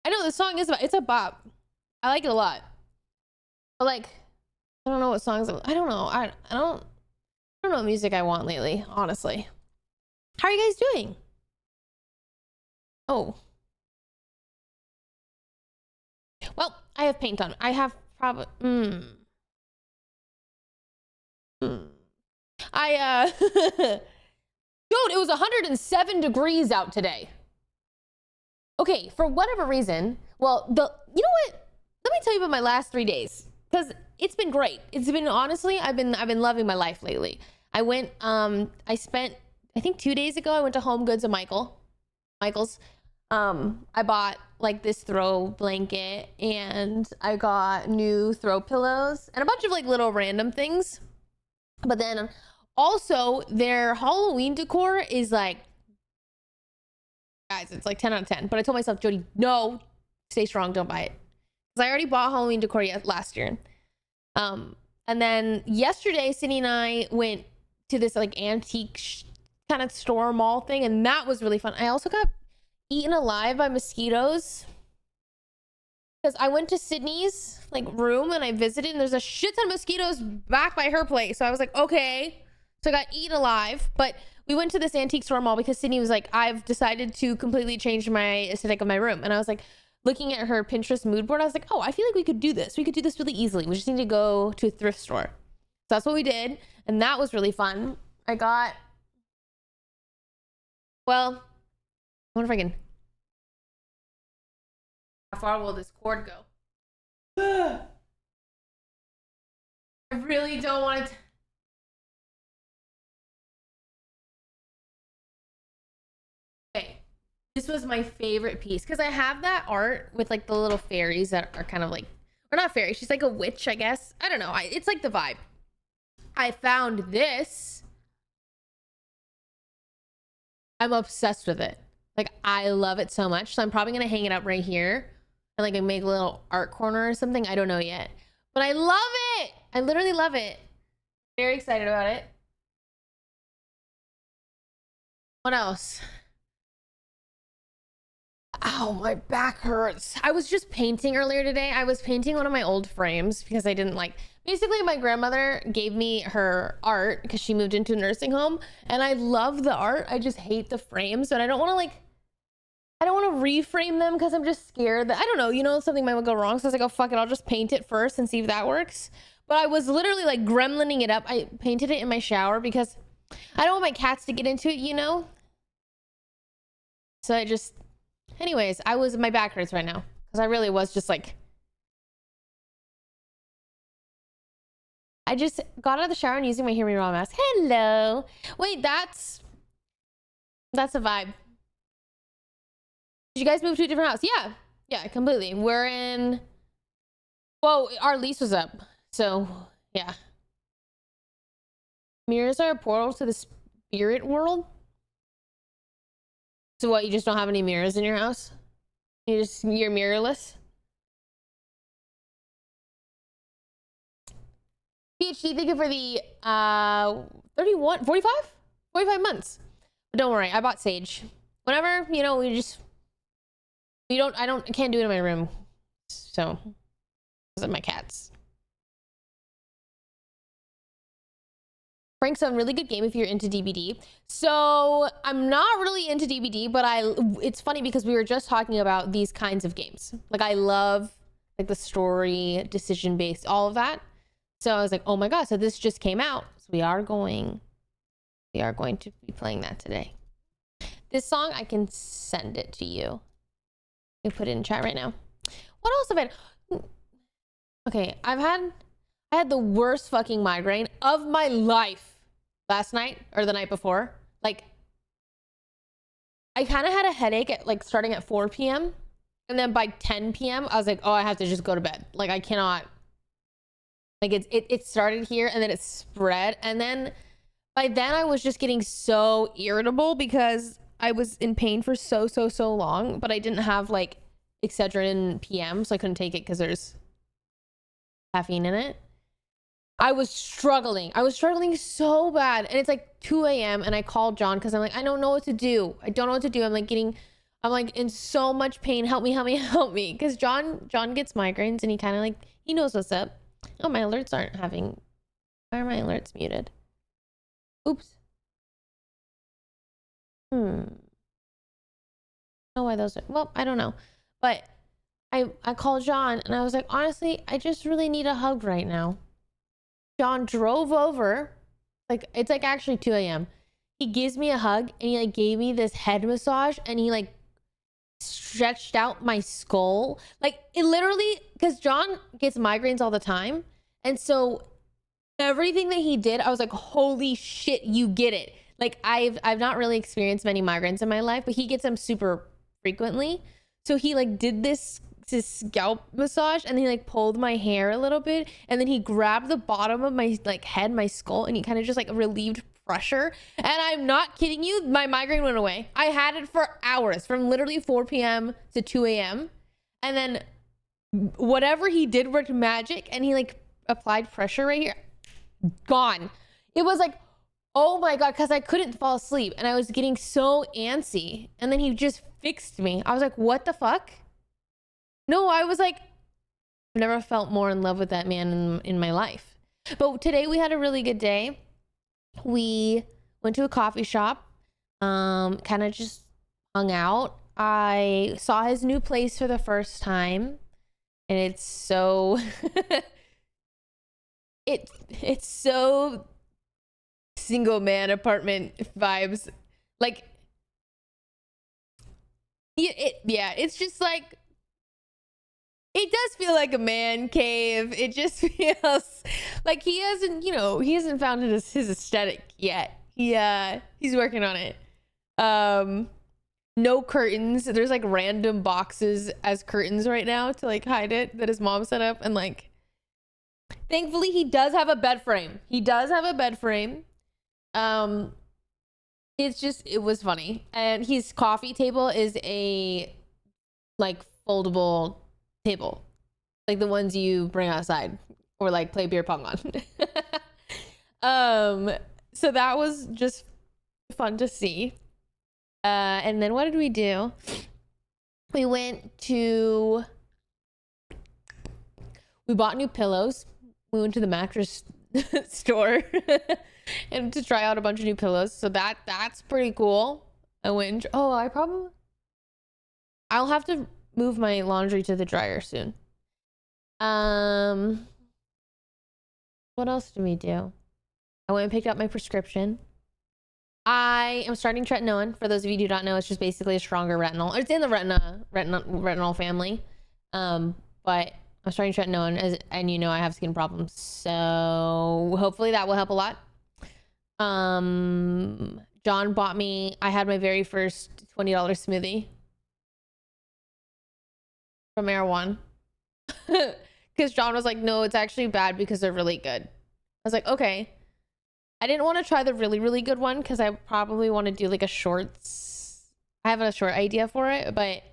I know the song is about, it's a bop. I like it a lot. But like, I don't know what songs, I don't know. I don't know what music I want lately, honestly. How are you guys doing? Oh. Well, I have paint on. I have probably, I, dude, it was 107 degrees out today. Okay, for whatever reason, well, you know what? Let me tell you about my last 3 days, because it's been great. It's been, honestly, I've been loving my life lately. I went, I spent, I think 2 days ago, I went to Home Goods at Michael's. I bought like this throw blanket, and I got new throw pillows and a bunch of like little random things. But then also their Halloween decor is like, guys, it's like 10 out of 10. But I told myself, Jody, no, stay strong, don't buy it. Because I already bought Halloween decor last year. And then yesterday, Sydney and I went to this like antique kind of store mall thing, and that was really fun. I also got eaten alive by mosquitoes because I went to Sydney's like room and I visited, and there's a shit ton of mosquitoes back by her place. So I was like, okay. So I got eaten alive, but we went to this antique store mall because Sydney was like, I've decided to completely change my aesthetic of my room. And I was like, looking at her Pinterest mood board, I was like, oh, I feel like we could do this. We could do this really easily. We just need to go to a thrift store. So that's what we did. And that was really fun. I got, well, I wonder if I can, how far will this cord go? I really don't want it to. Okay. This was my favorite piece because I have that art with like the little fairies that are kind of like, or not fairy, she's like a witch, I guess. I don't know. It's like the vibe. I found this. I'm obsessed with it. Like, I love it so much. So I'm probably going to hang it up right here and like make a little art corner or something. I don't know yet. But I love it. I literally love it. Very excited about it. What else? Ow, my back hurts. I was just painting earlier today. I was painting one of my old frames because I didn't like, basically my grandmother gave me her art because she moved into a nursing home, and I love the art. I just hate the frames, and I don't want to like, I don't want to reframe them because I'm just scared that, I don't know, you know, something might go wrong. So I was like, oh, fuck it. I'll just paint it first and see if that works. But I was literally like gremlining it up. I painted it in my shower because I don't want my cats to get into it, you know? So I just, anyways, my back hurts right now because I really was just like, I just got out of the shower and using my Hear Me Raw mask. Hello. Wait, that's a vibe. Did you guys move to a different house? Yeah, completely. We're in, well, our lease was up. So yeah. Mirrors are a portal to the spirit world. So what, you just don't have any mirrors in your house? You're mirrorless? PhD, thank you for the 45 months. But don't worry, I bought Sage. Whenever, you know, I can't do it in my room. So, because of my cats. Frank's a really good game if you're into DBD. So I'm not really into DBD, but it's funny because we were just talking about these kinds of games. Like, I love like the story, decision-based, all of that. So I was like, oh my god, so this just came out. So we are going to be playing that today. This song, I can send it to you. You put it in chat right now. What else have I had? Okay, I had the worst fucking migraine of my life last night or the night before. Like, I kind of had a headache at like starting at 4 p.m. And then by 10 p.m. I was like, oh, I have to just go to bed. Like, I cannot. Like, it started here and then it spread. And then by then I was just getting so irritable because I was in pain for so long, but I didn't have like Excedrin PM, so I couldn't take it because there's caffeine in it. I was struggling so bad, and it's like 2 a.m. and I called John because I'm like, I don't know what to do. I'm like I'm like in so much pain. Help me, help me, help me. Because John gets migraines and he kind of like, he knows what's up. Oh, my alerts aren't having, why are my alerts muted? Oops. I don't know why those are, well, I don't know. But I called John and I was like, honestly, I just really need a hug right now. John drove over, like, it's like actually 2 a.m. He gives me a hug and he like gave me this head massage and he like stretched out my skull. Like it literally, because John gets migraines all the time. And so everything that he did, I was like, holy shit, you get it. Like I've not really experienced many migraines in my life, but he gets them super frequently. So he like did this scalp massage and he like pulled my hair a little bit and then he grabbed the bottom of my like head, my skull, and he kind of just like relieved pressure. And I'm not kidding you, my migraine went away. I had it for hours, from literally 4 p.m. to 2 a.m. And then whatever he did worked magic and he like applied pressure right here. Gone. It was like, oh my God, because I couldn't fall asleep and I was getting so antsy. And then he just fixed me. I was like, what the fuck? No, I was like, I've never felt more in love with that man in my life. But today we had a really good day. We went to a coffee shop, kind of just hung out. I saw his new place for the first time and it's so it's so single man apartment vibes. Like yeah, it's just like, it does feel like a man cave. It just feels like he hasn't found his aesthetic yet. He's working on it. No curtains. There's like random boxes as curtains right now to like hide it that his mom set up. And like, thankfully he does have a bed frame. It was funny. And his coffee table is a like foldable table, like the ones you bring outside or like play beer pong on. So that was just fun to see. And then what did we do? We bought new pillows. We went to the mattress store and to try out a bunch of new pillows. So that's pretty cool. I'll have to move my laundry to the dryer soon. What else did we do? I went and picked up my prescription. I am starting tretinoin. For those of you who do not know, it's just basically a stronger retinol. It's in the retinol family. But I'm starting tretinoin, and you know I have skin problems, so hopefully that will help a lot. John bought me. I had my very first $20 smoothie from Erewhon. Because John was like, no, it's actually bad because they're really good. I was like, okay. I didn't want to try the really, really good one because I probably want to do like a shorts. I have a short idea for it, but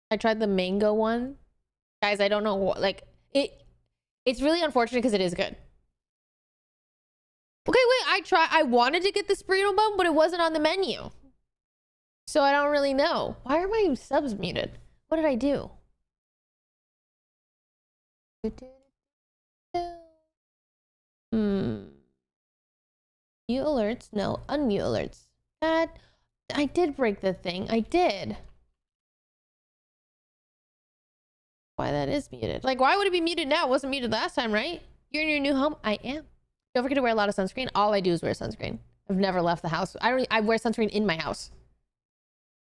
I tried the mango one. Guys, I don't know what, like, it's really unfortunate because it is good. Okay, wait, I wanted to get the burrito bun, but it wasn't on the menu. So I don't really know. Why are my subs muted? What did I do? Mute alerts? No, unmute alerts. I did break the thing. I did. Why that is muted? Like, why would it be muted now? It wasn't muted last time, right? You're in your new home? I am. Don't forget to wear a lot of sunscreen. All I do is wear sunscreen. I've never left the house. I wear sunscreen in my house.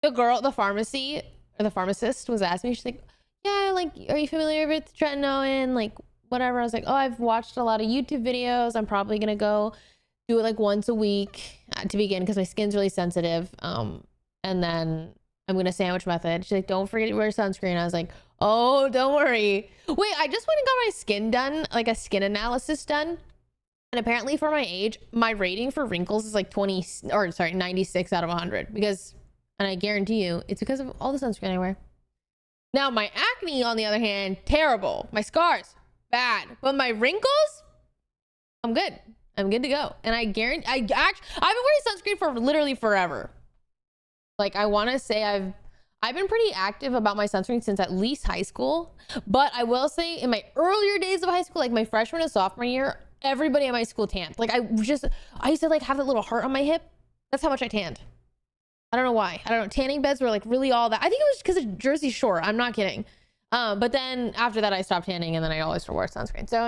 The girl at the pharmacy, or the pharmacist, was asking me, she's like, yeah, like, are you familiar with tretinoin? Like, whatever. I was like, oh, I've watched a lot of YouTube videos. I'm probably gonna go do it like once a week to begin because my skin's really sensitive. And then I'm gonna sandwich method. She's like, don't forget to wear sunscreen. I was like, oh, don't worry. Wait, I just went and got my skin done, like a skin analysis done. And apparently for my age, my rating for wrinkles is like 96 out of 100 because, and I guarantee you it's because of all the sunscreen I wear. Now my acne, on the other hand, terrible. My scars, bad. But my wrinkles, I'm good. I'm good to go. And I guarantee, I've been wearing sunscreen for literally forever. Like, I want to say I've been pretty active about my sunscreen since at least high school. But I will say in my earlier days of high school, like my freshman and sophomore year, everybody at my school tanned. Like I used to like have that little heart on my hip. That's how much I tanned. I don't know why. I don't know. Tanning beds were like really all that. I think it was because of Jersey Shore. I'm not kidding. But then after that, I stopped tanning and then I always wore sunscreen. So,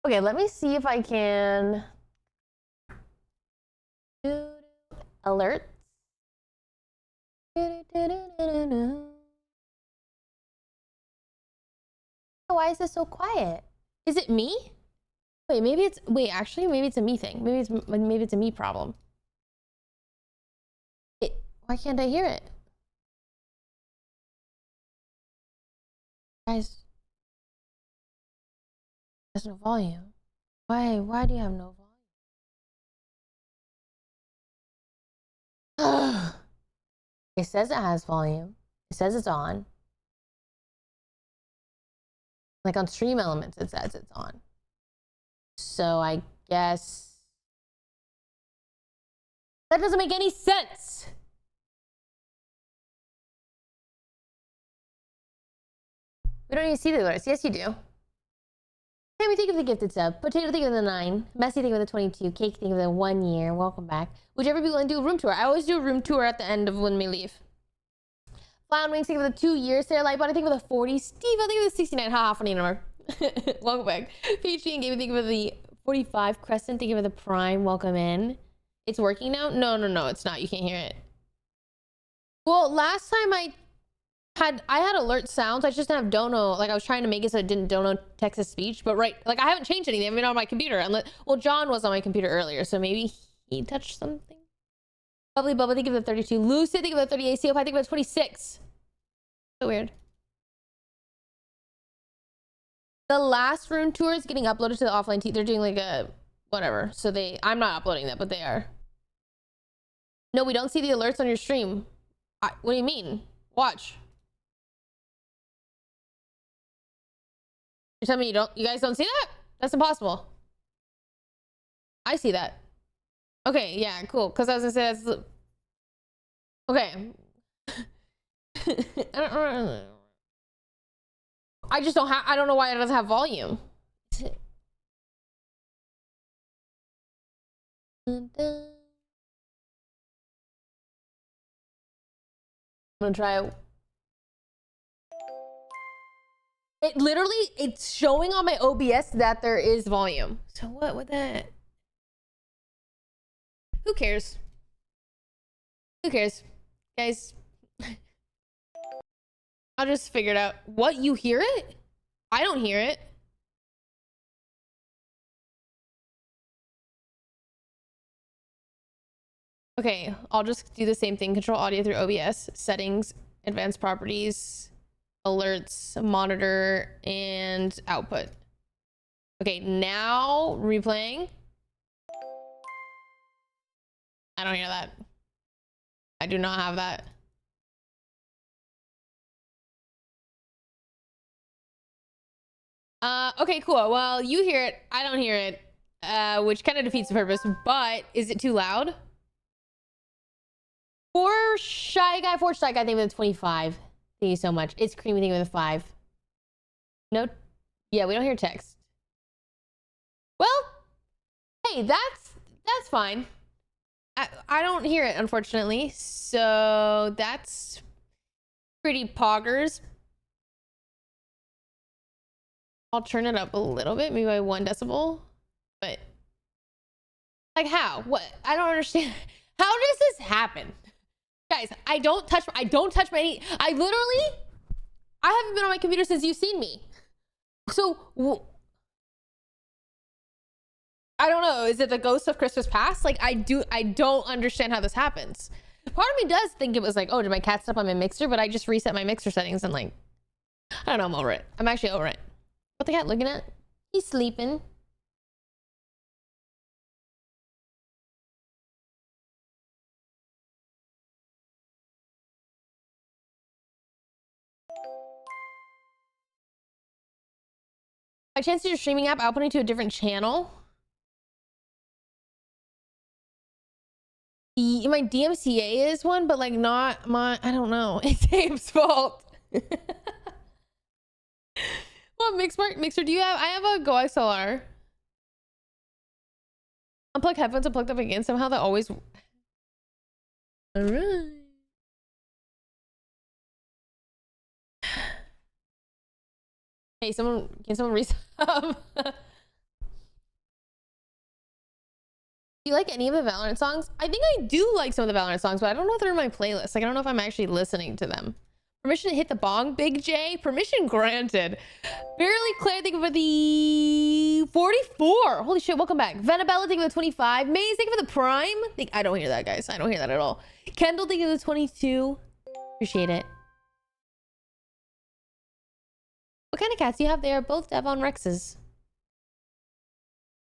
okay, let me see if I can do alerts. Why is this so quiet? Is it me? Wait, actually, maybe it's a me thing. Maybe it's a me problem. Why can't I hear it? Guys, there's no volume. Why do you have no volume? It says it has volume. It says it's on. Like on Stream Elements, it says it's on. So I guess that doesn't make any sense. We don't even see the alerts. Yes, you do. Sammy, think of the gifted sub. Potato, think of the 9. Messy, think of the 22. Cake, think of the 1 year. Welcome back. Would you ever be willing to do a room tour? I always do a room tour at the end of when we leave. Fly on Wings, think of the 2 years. Sarah Lightbody, think of the 40. Steve, I think of the 69. Haha, funny number. Welcome back. PhD and Gabe, think of the 45. Crescent, think of the prime. Welcome in. It's working now? No, it's not. You can't hear it. Well, last time I had alert sounds. I just didn't have dono. Like I was trying to make it so it didn't dono text to speech, but right, like I haven't changed anything. I've been on my computer. Unless, well, John was on my computer earlier, so maybe he touched something. Bubbly Bubba, think of the 32. Lucid, think of the 38. COP, think of the 26. So weird. The last room tour is getting uploaded to the offline team. They're doing like a whatever. So I'm not uploading that, but they are. No, we don't see the alerts on your stream. What do you mean? Watch. You're telling me you guys don't see that? That's impossible. I see that. Okay, yeah, cool. Because I was gonna say that's okay. I just don't have. I don't know why it doesn't have volume. I'm gonna try it. It literally, it's showing on my OBS that there is volume. So what with that? Who cares? Who cares? Guys, I'll just figure it out. What, you hear it? I don't hear it. Okay, I'll just do the same thing. Control audio through OBS, settings, advanced properties, alerts, monitor, and output. Okay, now replaying. I don't hear that. I do not have that. Okay, cool. Well, you hear it. I don't hear it, which kind of defeats the purpose, but is it too loud? For Shy Guy, think with a 25. Thank you so much. It's Creamy, thing with a 5. No, yeah, we don't hear text. Well, hey, that's fine. I don't hear it, unfortunately. So that's pretty poggers. I'll turn it up a little bit, maybe by 1 decibel. But like how? What? I don't understand. How does this happen? Guys, I don't touch my I haven't been on my computer since you've seen me. So I don't know. Is it the ghost of Christmas past? Like I don't understand how this happens. Part of me does think it was like, oh, did my cat step on my mixer? But I just reset my mixer settings and like, I don't know, I'm over it. I'm actually over it. What the cat looking at? He's sleeping. By chance to your streaming app outputting to a different channel? my DMCA is one, but like not my, I don't know. It's Abe's fault. What mixer do you have? I have a Go XLR. Unplug headphones and plugged up again. Somehow that always. Alright. Hey, can someone resub? Do you like any of the Valorant songs? I think I do like some of the Valorant songs, but I don't know if they're in my playlist. Like, I don't know if I'm actually listening to them. Permission to hit the bong, Big J. Permission granted. Barely Claire, thank you for the 44. Holy shit, welcome back. Venabella, thank you for the 25. Maze, thank you for the prime. I don't hear that, guys. I don't hear that at all. Kendall, thank you for the 22. Appreciate it. What kind of cats do you have? They are both Devon Rexes.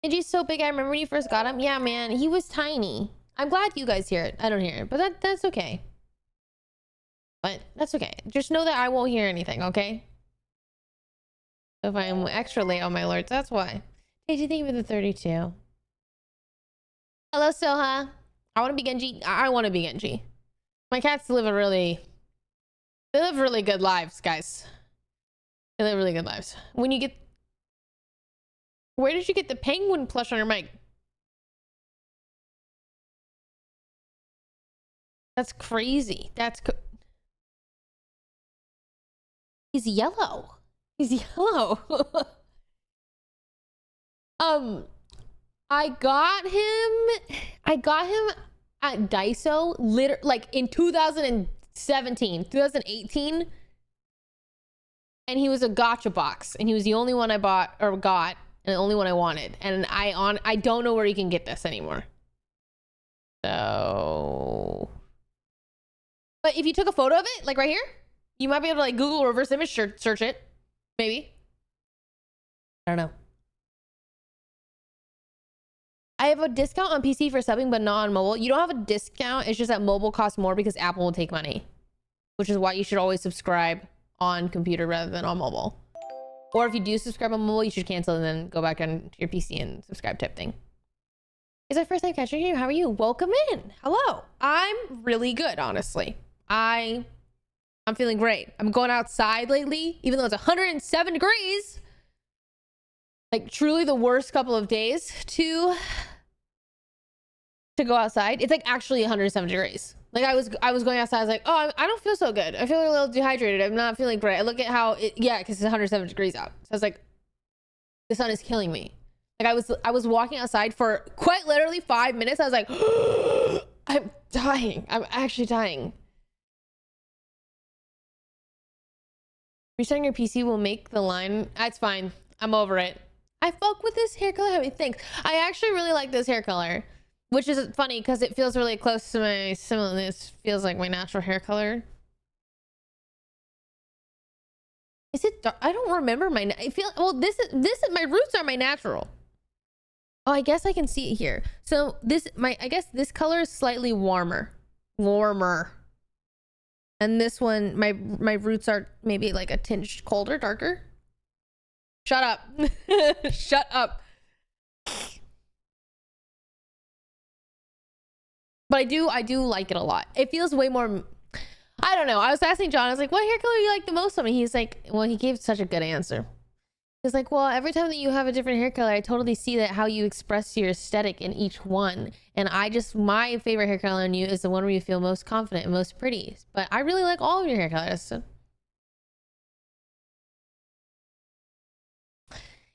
Genji's so big. I remember when you first got him. Yeah, man. He was tiny. I'm glad you guys hear it. I don't hear it, but that's okay. But that's okay. Just know that I won't hear anything, okay? If I'm extra late on my alerts, that's why. Hey, do you think for the 32? Hello, Soha. I want to be Genji. I want to be Genji. My cats live they live really good lives, guys. They live really good lives. When you get... Where did you get the penguin plush on your mic? That's crazy. He's yellow. He's yellow. I got him at Daiso like in 2017, 2018. And he was a gotcha box, and he was the only one I bought or got, and the only one I wanted. And I don't know where you can get this anymore. So, but if you took a photo of it, like right here, you might be able to like Google reverse image search it. Maybe. I don't know. I have a discount on PC for subbing, but not on mobile. You don't have a discount. It's just that mobile costs more because Apple will take money, which is why you should always subscribe on computer rather than on mobile. Or if you do subscribe on mobile, you should cancel and then go back on your PC and subscribe type thing. It's our first time catching you. How are you? Welcome in. Hello. I'm really good, honestly. I'm feeling great. I'm going outside lately, even though it's 107 degrees. Like truly the worst couple of days to go outside. It's like actually 107 degrees. Like I was going outside. I was like, oh, I don't feel so good. I feel a little dehydrated. I'm not feeling great. I look at how yeah, because it's 107 degrees out. So I was like, the sun is killing me. Like I was walking outside for quite literally 5 minutes. I was like, I'm dying. I'm actually dying. Restarting your PC will make the line. That's fine. I'm over it. I fuck with this hair color. How many things? I actually really like this hair color, which is funny because it feels really close to my this feels like my natural hair color. Is it dark? I don't remember I feel well. This is my roots are my natural. Oh, I guess I can see it here. So I guess this color is slightly warmer. And this one, my roots are maybe like a tinge colder, darker. Shut up. Shut up. But I do like it a lot. It feels way more, I don't know. I was asking John, I was like, what hair color do you like the most on me? He's like, well, he gave such a good answer. He's like, well, every time that you have a different hair color, I totally see that how you express your aesthetic in each one. And my favorite hair color on you is the one where you feel most confident and most pretty. But I really like all of your hair colors. So.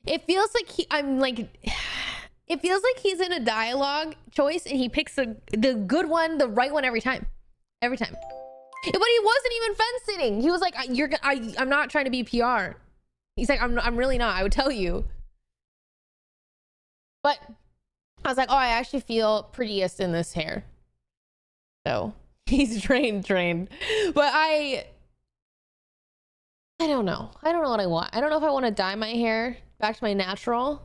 It feels like it feels like he's in a dialogue choice and he picks the good one, the right one every time. Every time. But he wasn't even fence sitting. He was like, I'm not trying to be PR. He's like, I'm really not. I would tell you. But I was like, oh, I actually feel prettiest in this hair. So he's trained. But I don't know. I don't know what I want. I don't know if I want to dye my hair back to my natural.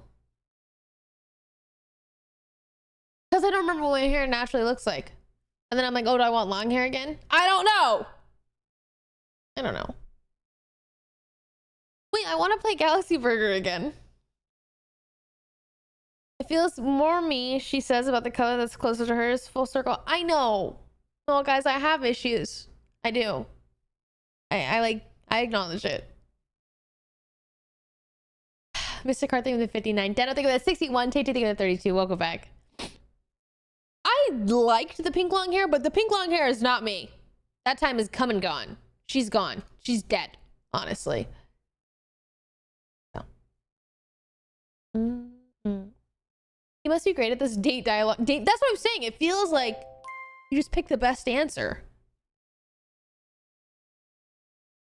Because I don't remember what my hair naturally looks like. And then I'm like, oh, do I want long hair again? I don't know. Wait, I want to play Galaxy Burger again. It feels more me, she says, about the color that's closer to hers. Full circle. I know. Well, guys, I have issues. I do. I acknowledge it. Mr. Carr, thinking of the 59. Deno, thinking of the 61. Tate, thinking of the 32. Welcome back. I liked the pink long hair, but the pink long hair is not me. That time is come and gone. She's gone. She's dead, honestly. So. He must be great at this date dialogue. That's what I'm saying. It feels like you just pick the best answer.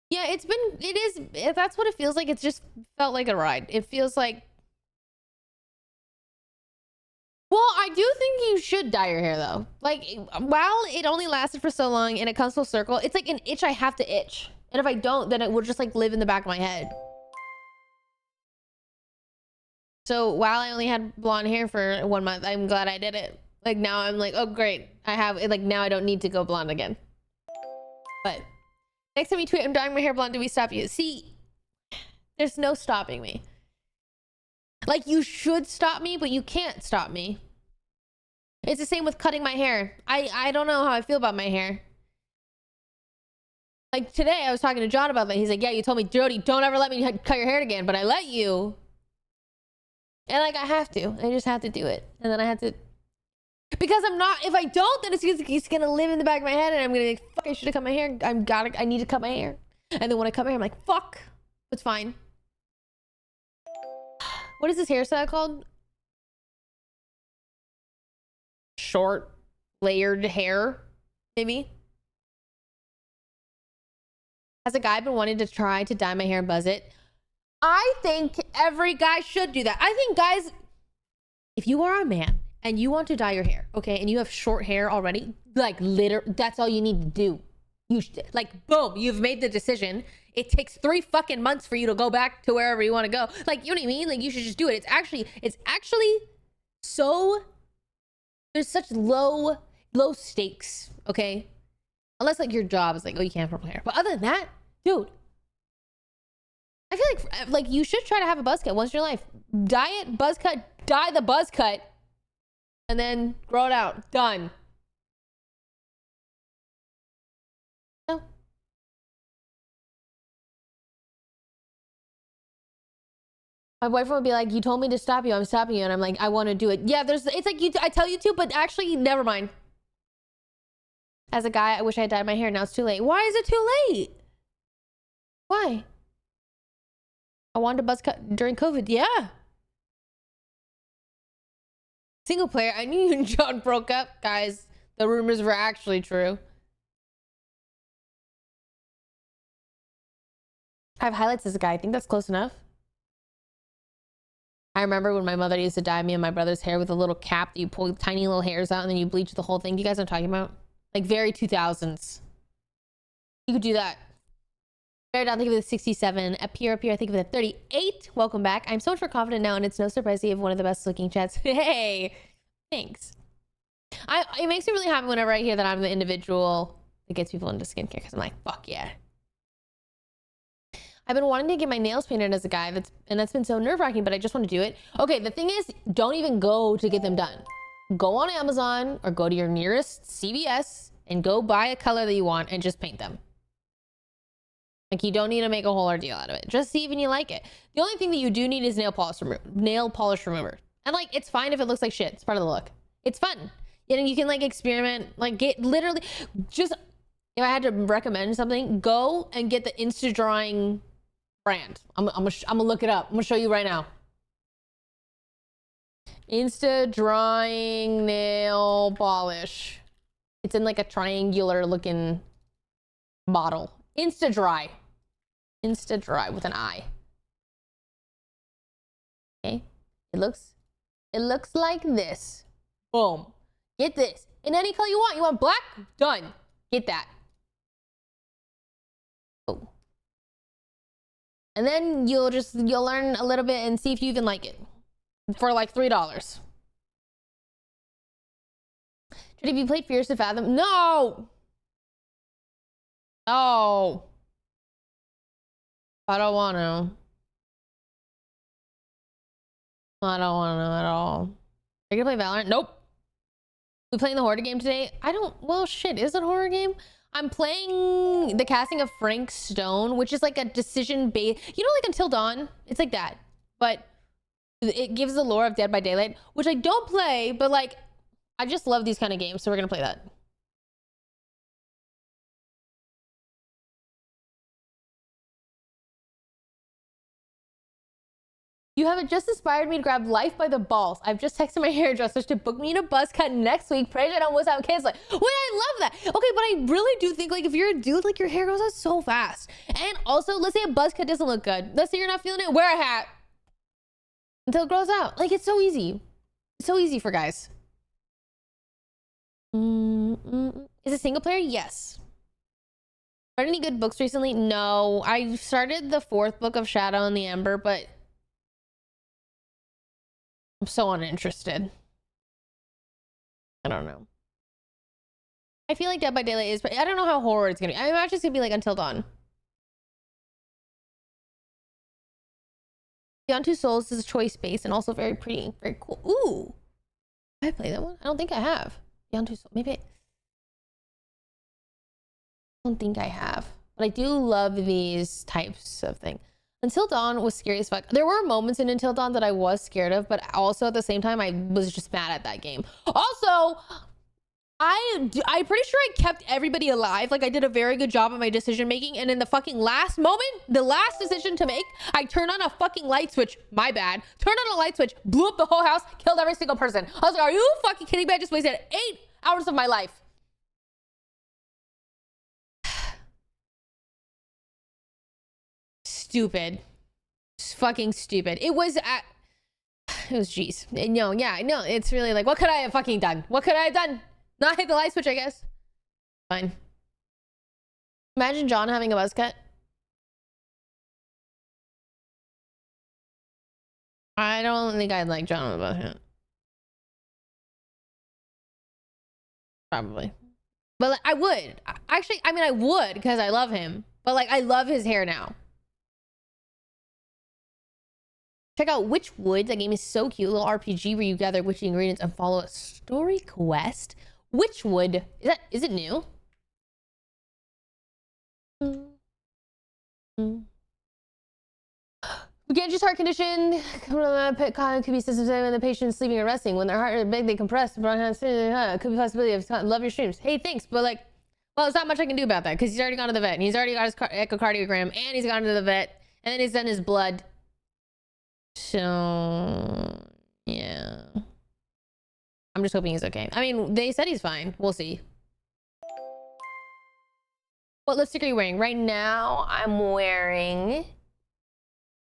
Yeah, that's what it feels like. It's just felt like a ride. It feels like, well, I do think you should dye your hair though. Like, while it only lasted for so long and it comes full circle, it's like an itch I have to itch. And if I don't, then it will just like live in the back of my head. So while I only had blonde hair for 1 month, I'm glad I did it. Like now I'm like, oh great, I have it. Like now I don't need to go blonde again. But next time you tweet, I'm dyeing my hair blonde, do we stop you? See, there's no stopping me. Like you should stop me, but you can't stop me. It's the same with cutting my hair. I don't know how I feel about my hair. Like today I was talking to John about that. He's like, yeah, you told me, Jody, don't ever let me cut your hair again, but I let you. And like I have to. I just have to do it. And then I have to, because I'm not, if I don't, then it's gonna live in the back of my head and I'm gonna be like, fuck, I should have cut my hair. I need to cut my hair. And then when I cut my hair, I'm like, fuck, it's fine. What is this hairstyle called? Short, layered hair, maybe? Has a guy been wanting to try to dye my hair and buzz it? I think every guy should do that. I think guys, if you are a man and you want to dye your hair, okay, and you have short hair already, like that's all you need to do. You should, like, boom, you've made the decision. It takes 3 fucking months for you to go back to wherever you want to go. Like, you know what I mean? Like, you should just do it. It's actually so, there's such low stakes, okay? Unless like your job is like, oh, you can't have purple hair. But other than that, dude, I feel like you should try to have a buzz cut once in your life. Dye it, buzz cut, dye the buzz cut, and then grow it out. Done. No. My boyfriend would be like, you told me to stop you, I'm stopping you. And I'm like, I want to do it. Yeah, it's like I tell you to, but actually, never mind. As a guy, I wish I had dyed my hair. Now it's too late. Why is it too late? Why? I wanted a buzz cut during COVID. Yeah. Single player. I knew you and John broke up. Guys, the rumors were actually true. I have highlights as a guy. I think that's close enough. I remember when my mother used to dye me and my brother's hair with a little cap that you pull tiny little hairs out and then you bleach the whole thing. Do you guys know what I'm talking about? Like very 2000s. You could do that. Very down, think of the 67. Up here, I think of the 38. Welcome back. I'm so much more confident now, and it's no surprise you have one of the best looking chats. Hey, thanks. It makes me really happy whenever I hear that I'm the individual that gets people into skincare, because I'm like, fuck yeah. I've been wanting to get my nails painted as a guy, that's been so nerve-wracking, but I just want to do it. Okay, the thing is, don't even go to get them done. Go on Amazon or go to your nearest CVS and go buy a color that you want and just paint them. Like, you don't need to make a whole ordeal out of it. Just see if you like it. The only thing that you do need is nail polish remover. And like, it's fine if it looks like shit. It's part of the look. It's fun. You can like experiment, like get literally just, if I had to recommend something, go and get the Insta Drawing brand. I'm gonna look it up. I'm gonna show you right now. Insta Drawing nail polish. It's in like a triangular looking bottle. Insta Dry with an I. Okay, it looks like this. Boom. Get this in any color you want. You want black? Done. Get that. Oh. And then you'll learn a little bit and see if you even like it for like $3. Should you played Fierce to Fathom? No. Oh, I don't want to. I don't want to know at all. Are you gonna play Valorant? Nope. We playing the horror game today? I don't. Well, shit. Is it a horror game? I'm playing the casting of Frank Stone, which is like a decision based. You know, like Until Dawn. It's like that, but it gives the lore of Dead by Daylight, which I don't play, but like I just love these kind of games, so we're gonna play that. You haven't just inspired me to grab life by the balls. I've just texted my hairdressers to book me in a buzz cut next week. Pray that I almost have kids. Like, wait, I love that. Okay, but I really do think like if you're a dude, like your hair grows out so fast. And also, let's say a buzz cut doesn't look good. Let's say you're not feeling it. Wear a hat until it grows out. Like it's so easy. It's so easy for guys. Is it single player? Yes. Read any good books recently? No. I started the 4th book of Shadow and the Ember, but I'm so uninterested. I don't know. I feel like Dead by Daylight is, but I don't know how horror it's gonna be. I imagine it's gonna be like Until Dawn. Beyond Two Souls is choice-based and also very pretty. Very cool. Ooh. Have I played that one? I don't think I have. Beyond Two Souls. Maybe I don't think I have. But I do love these types of things. Until Dawn was scary as fuck. There were moments in Until Dawn that I was scared of, but also at the same time, I was just mad at that game. Also, I'm pretty sure I kept everybody alive. Like I did a very good job of my decision making. And in the fucking last moment, the last decision to make, I turned on a fucking light switch. My bad. Turned on a light switch, blew up the whole house, killed every single person. I was like, are you fucking kidding me? I just wasted 8 hours of my life. Stupid. Fucking stupid. It was jeez. No, yeah, no, it's really like, what could I have fucking done? What could I have done? Not hit the light switch, I guess. Fine. Imagine John having a buzz cut. I don't think I'd like John with a buzz cut. Probably. But like, I would. Actually, I mean, I would because I love him. But like, I love his hair now. Check out Witchwood. That game is so cute. A little RPG where you gather witchy ingredients and follow a story quest. Witchwood. Is it new? Ganji's heart condition could be systems when the patient's sleeping or resting. When their heart is big, they compress. Could be a possibility of love your streams. Hey, thanks, but like, well, there's not much I can do about that because he's already gone to the vet and he's already got his echocardiogram and he's gone to the vet and then he's done his blood. So, yeah. I'm just hoping he's okay. I mean, they said he's fine. We'll see. What lipstick are you wearing? Right now, I'm wearing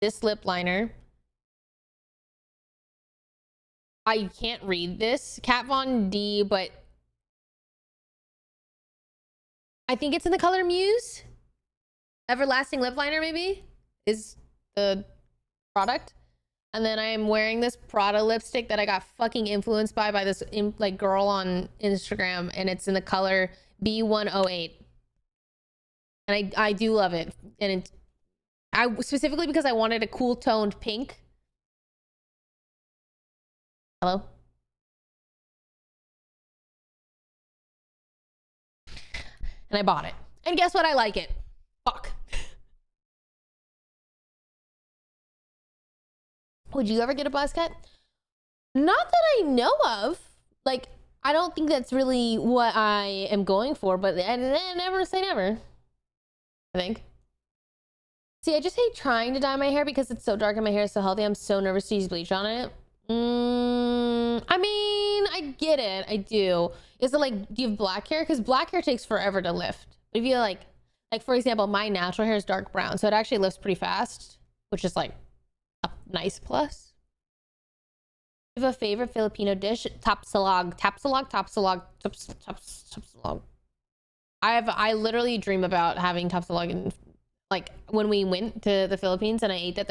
this lip liner. I can't read this. Kat Von D, but I think it's in the color Muse. Everlasting lip liner, maybe, is the product. And then I'm wearing this Prada lipstick that I got fucking influenced by this like girl on Instagram, and it's in the color B108. And I do love it. And I specifically because I wanted a cool toned pink. Hello? And I bought it. And guess what? I like it. Fuck. Would you ever get a buzz cut? Not that I know of. Like, I don't think that's really what I am going for, but I never say never. I think. See, I just hate trying to dye my hair because it's so dark and my hair is so healthy. I'm so nervous to use bleach on it. I mean, I get it. I do. Is it like, do you have black hair? Because black hair takes forever to lift. But if you like for example, my natural hair is dark brown, so it actually lifts pretty fast, which is like a nice plus. You have a favorite Filipino dish? Tapsalog. I literally dream about having tapsalog, and like when we went to the Philippines and I ate that,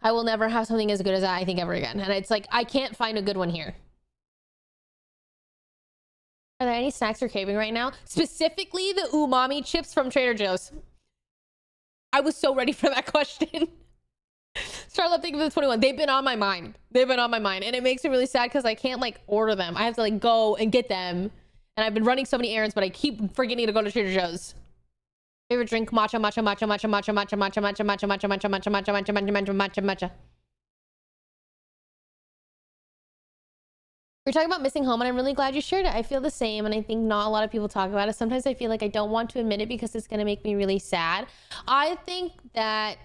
I will never have something as good as that, I think, ever again. And it's like I can't find a good one here. Are there any snacks you're craving right now? Specifically the umami chips from Trader Joe's. I was so ready for that question. Startup, thank you for the 21. They've been on my mind. They've been on my mind. And it makes me really sad because I can't like order them. I have to like go and get them. And I've been running so many errands, but I keep forgetting to go to Trader Joe's. Favorite drink, matcha, matcha, matcha, matcha, matcha, matcha, matcha, matcha, matcha, matcha, matcha, matcha, matcha, matcha, matcha, matcha, matcha, matcha. We're talking about missing home, and I'm really glad you shared it. I feel the same, and I think not a lot of people talk about it. Sometimes I feel like I don't want to admit it because it's going to make me really sad. I think that...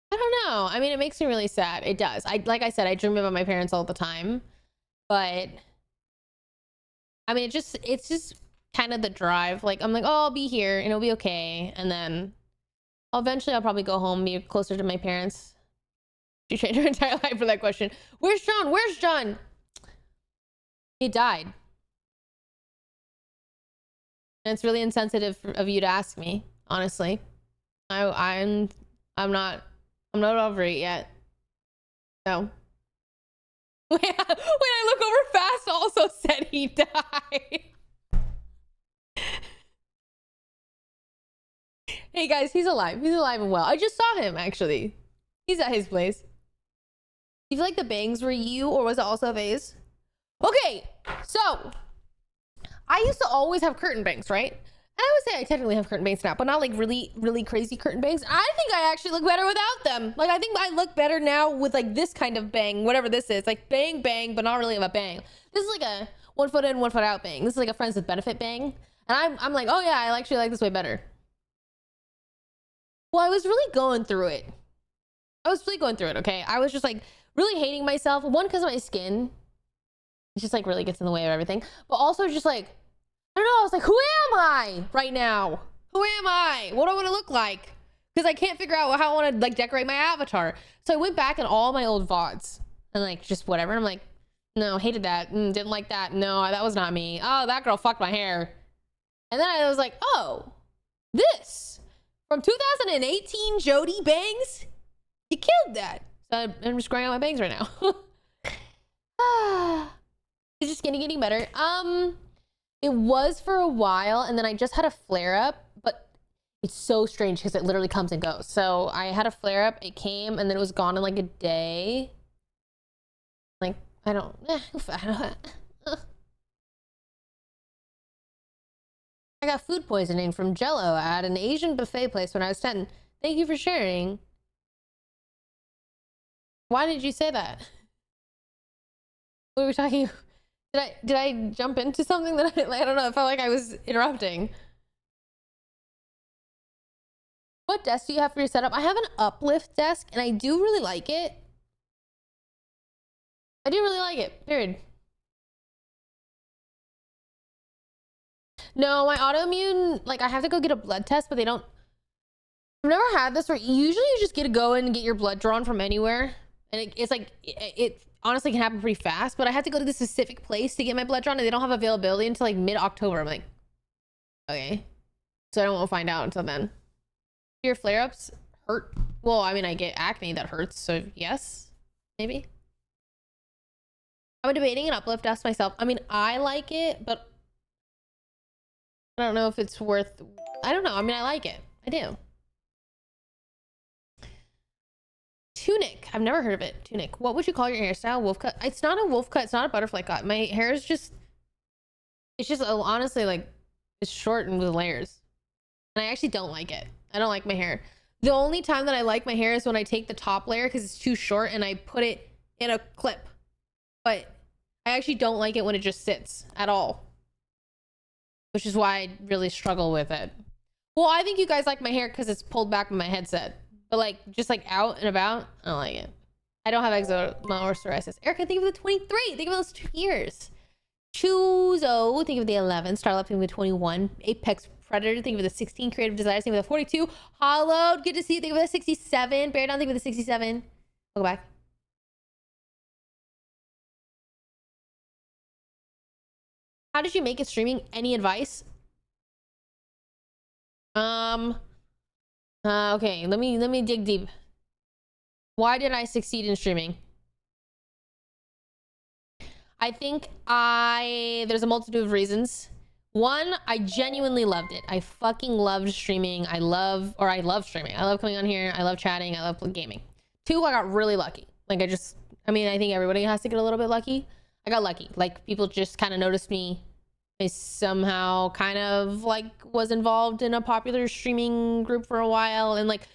I don't know. I mean, it makes me really sad. It does. Like I said, I dream about my parents all the time. But... I mean, it's just kind of the drive. Like, I'm like, oh, I'll be here, and it'll be okay. And then... eventually, I'll probably go home, be closer to my parents. She changed her entire life for that question. Where's John? Where's John? He died. And it's really insensitive of you to ask me, honestly. I'm not over it yet. So when I look over, Fast also said he died. Hey guys, he's alive. He's alive and well. I just saw him actually. He's at his place. Do you feel like the bangs were you, or was it also a phase? Okay, so I used to always have curtain bangs, right? And I would say I technically have curtain bangs now, but not like really, really crazy curtain bangs. I think I actually look better without them. Like, I think I look better now with like this kind of bang, whatever this is. Like bang, bang, but not really of a bang. This is like a 1 foot in, 1 foot out bang. This is like a friends with benefit bang. And I'm like, oh yeah, I actually like this way better. Well, I was really going through it. Okay? I was just like really hating myself. One, because of my skin. It just like really gets in the way of everything. But also just like, I don't know. I was like, who am I right now? Who am I? What do I want to look like? Because I can't figure out how I want to like decorate my avatar. So I went back in all my old VODs and like just whatever. And I'm like, no, hated that. Didn't like that. No, that was not me. Oh, that girl fucked my hair. And then I was like, oh, this from 2018 Jody bangs. You killed that. So I'm just growing out my bangs right now. It's just getting better. It was for a while, and then I just had a flare up, but it's so strange because it literally comes and goes. So I had a flare up, it came, and then it was gone in like a day. Like, I don't I got food poisoning from Jell-O at an Asian buffet place when I was 10. Thank you for sharing. Why did you say that? What were we talking? Did I jump into something that I don't know? It felt like I was interrupting. What desk do you have for your setup? I have an uplift desk, and I do really like it. I do really like it. Period. No, my autoimmune, like I have to go get a blood test, but they don't. I've never had this where usually you just get to go in and get your blood drawn from anywhere. And it's like, it honestly can happen pretty fast, but I had to go to this specific place to get my blood drawn, and they don't have availability until like mid-October. I'm like, okay. So I don't want to find out until then. Your flare-ups hurt? Well, I mean, I get acne that hurts, so yes, maybe. I'm debating an uplift desk myself. I mean, I like it, but I don't know if it's worth... I don't know. I mean, I like it. I do. Tunic. I've never heard of it. Tunic. What would you call your hairstyle? Wolf cut? It's not a wolf cut. It's not a butterfly cut. My hair is just... It's just honestly like... It's short and with layers. And I actually don't like it. I don't like my hair. The only time that I like my hair is when I take the top layer because it's too short and I put it in a clip. But I actually don't like it when it just sits at all. Which is why I really struggle with it. Well, I think you guys like my hair because it's pulled back with my headset. But like, just like out and about, I don't like it. I don't have eczema or psoriasis. Erica, think of the 23. Think of those 2 years. Chuzo, think of the 11. Starlap, think of the 21. Apex Predator, think of the 16. Creative Desires, think of the 42. Hollowed, good to see you. Think of the 67. Bear Down, think of the 67. Go back. How did you make it streaming? Any advice? Okay, let me dig deep. Why did I succeed in streaming? I think there's a multitude of reasons. One, I genuinely loved it. I fucking loved streaming. I love streaming. I love coming on here. I love chatting. I love gaming. Two, I got really lucky. Like I mean, I think everybody has to get a little bit lucky. I got lucky. Like people just kind of noticed me. I somehow kind of like was involved in a popular streaming group for a while. And like,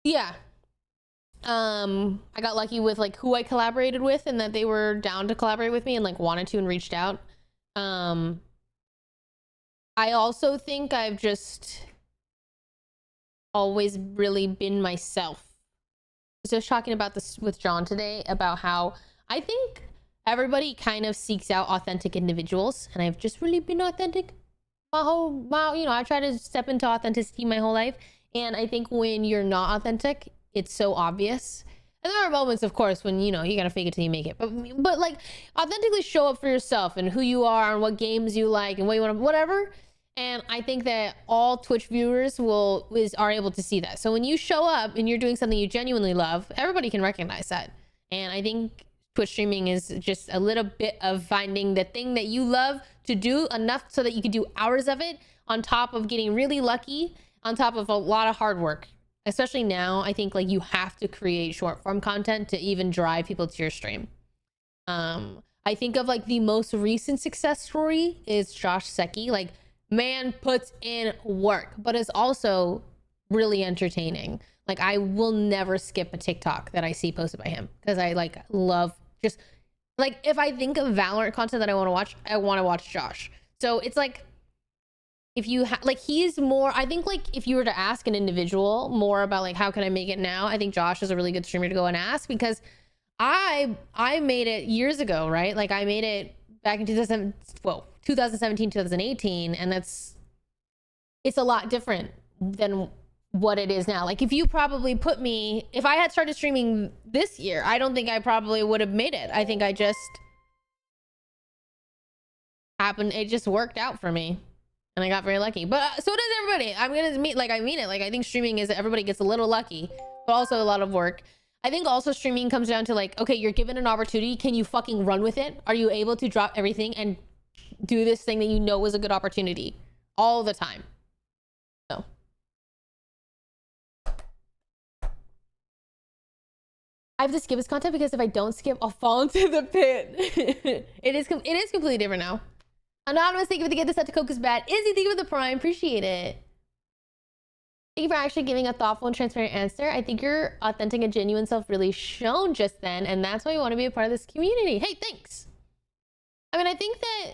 yeah. I got lucky with like who I collaborated with and that they were down to collaborate with me and like wanted to and reached out. I also think I've just always really been myself. So I was talking about this with John today about how I think everybody kind of seeks out authentic individuals, and I've just really been authentic I try to step into authenticity my whole life. And I think when you're not authentic, it's so obvious. And there are moments, of course, when you gotta fake it till you make it, but like authentically show up for yourself and who you are and what games you like and what you want to, whatever. And I think that all Twitch viewers are able to see that. So when you show up and you're doing something you genuinely love, everybody can recognize that. And I think Twitch streaming is just a little bit of finding the thing that you love to do enough so that you can do hours of it on top of getting really lucky, on top of a lot of hard work. Especially now, I think like you have to create short form content to even drive people to your stream. I think of like the most recent success story is Josh Secchi. Like, man puts in work, but is also really entertaining. Like I will never skip a TikTok that I see posted by him because I like love just like if I think of Valorant content that I want to watch Josh. So it's like if you like he's more, I think like if you were to ask an individual more about like how can I make it now, I think Josh is a really good streamer to go and ask because I made it years ago, right? Like I made it back in 2017, 2018, and it's a lot different than what it is now. Like if you probably put me, if I had started streaming this year, I don't think I probably would have made it. I think I just happened, it just worked out for me and I got very lucky. But so does everybody. I mean it. Like I think streaming is everybody gets a little lucky, but also a lot of work. I think also streaming comes down to like, okay, you're given an opportunity. Can you fucking run with it? Are you able to drop everything and do this thing that you know is a good opportunity all the time? So. I have to skip his content because if I don't skip, I'll fall into the pit. It is completely different now. Anonymous, thank you for the get this set to Coke is bad. Izzy, thank you for the prime. Appreciate it. Thank you for actually giving a thoughtful and transparent answer. I think your authentic and genuine self really shone just then, and that's why you want to be a part of this community. Hey, thanks. I mean, I think that,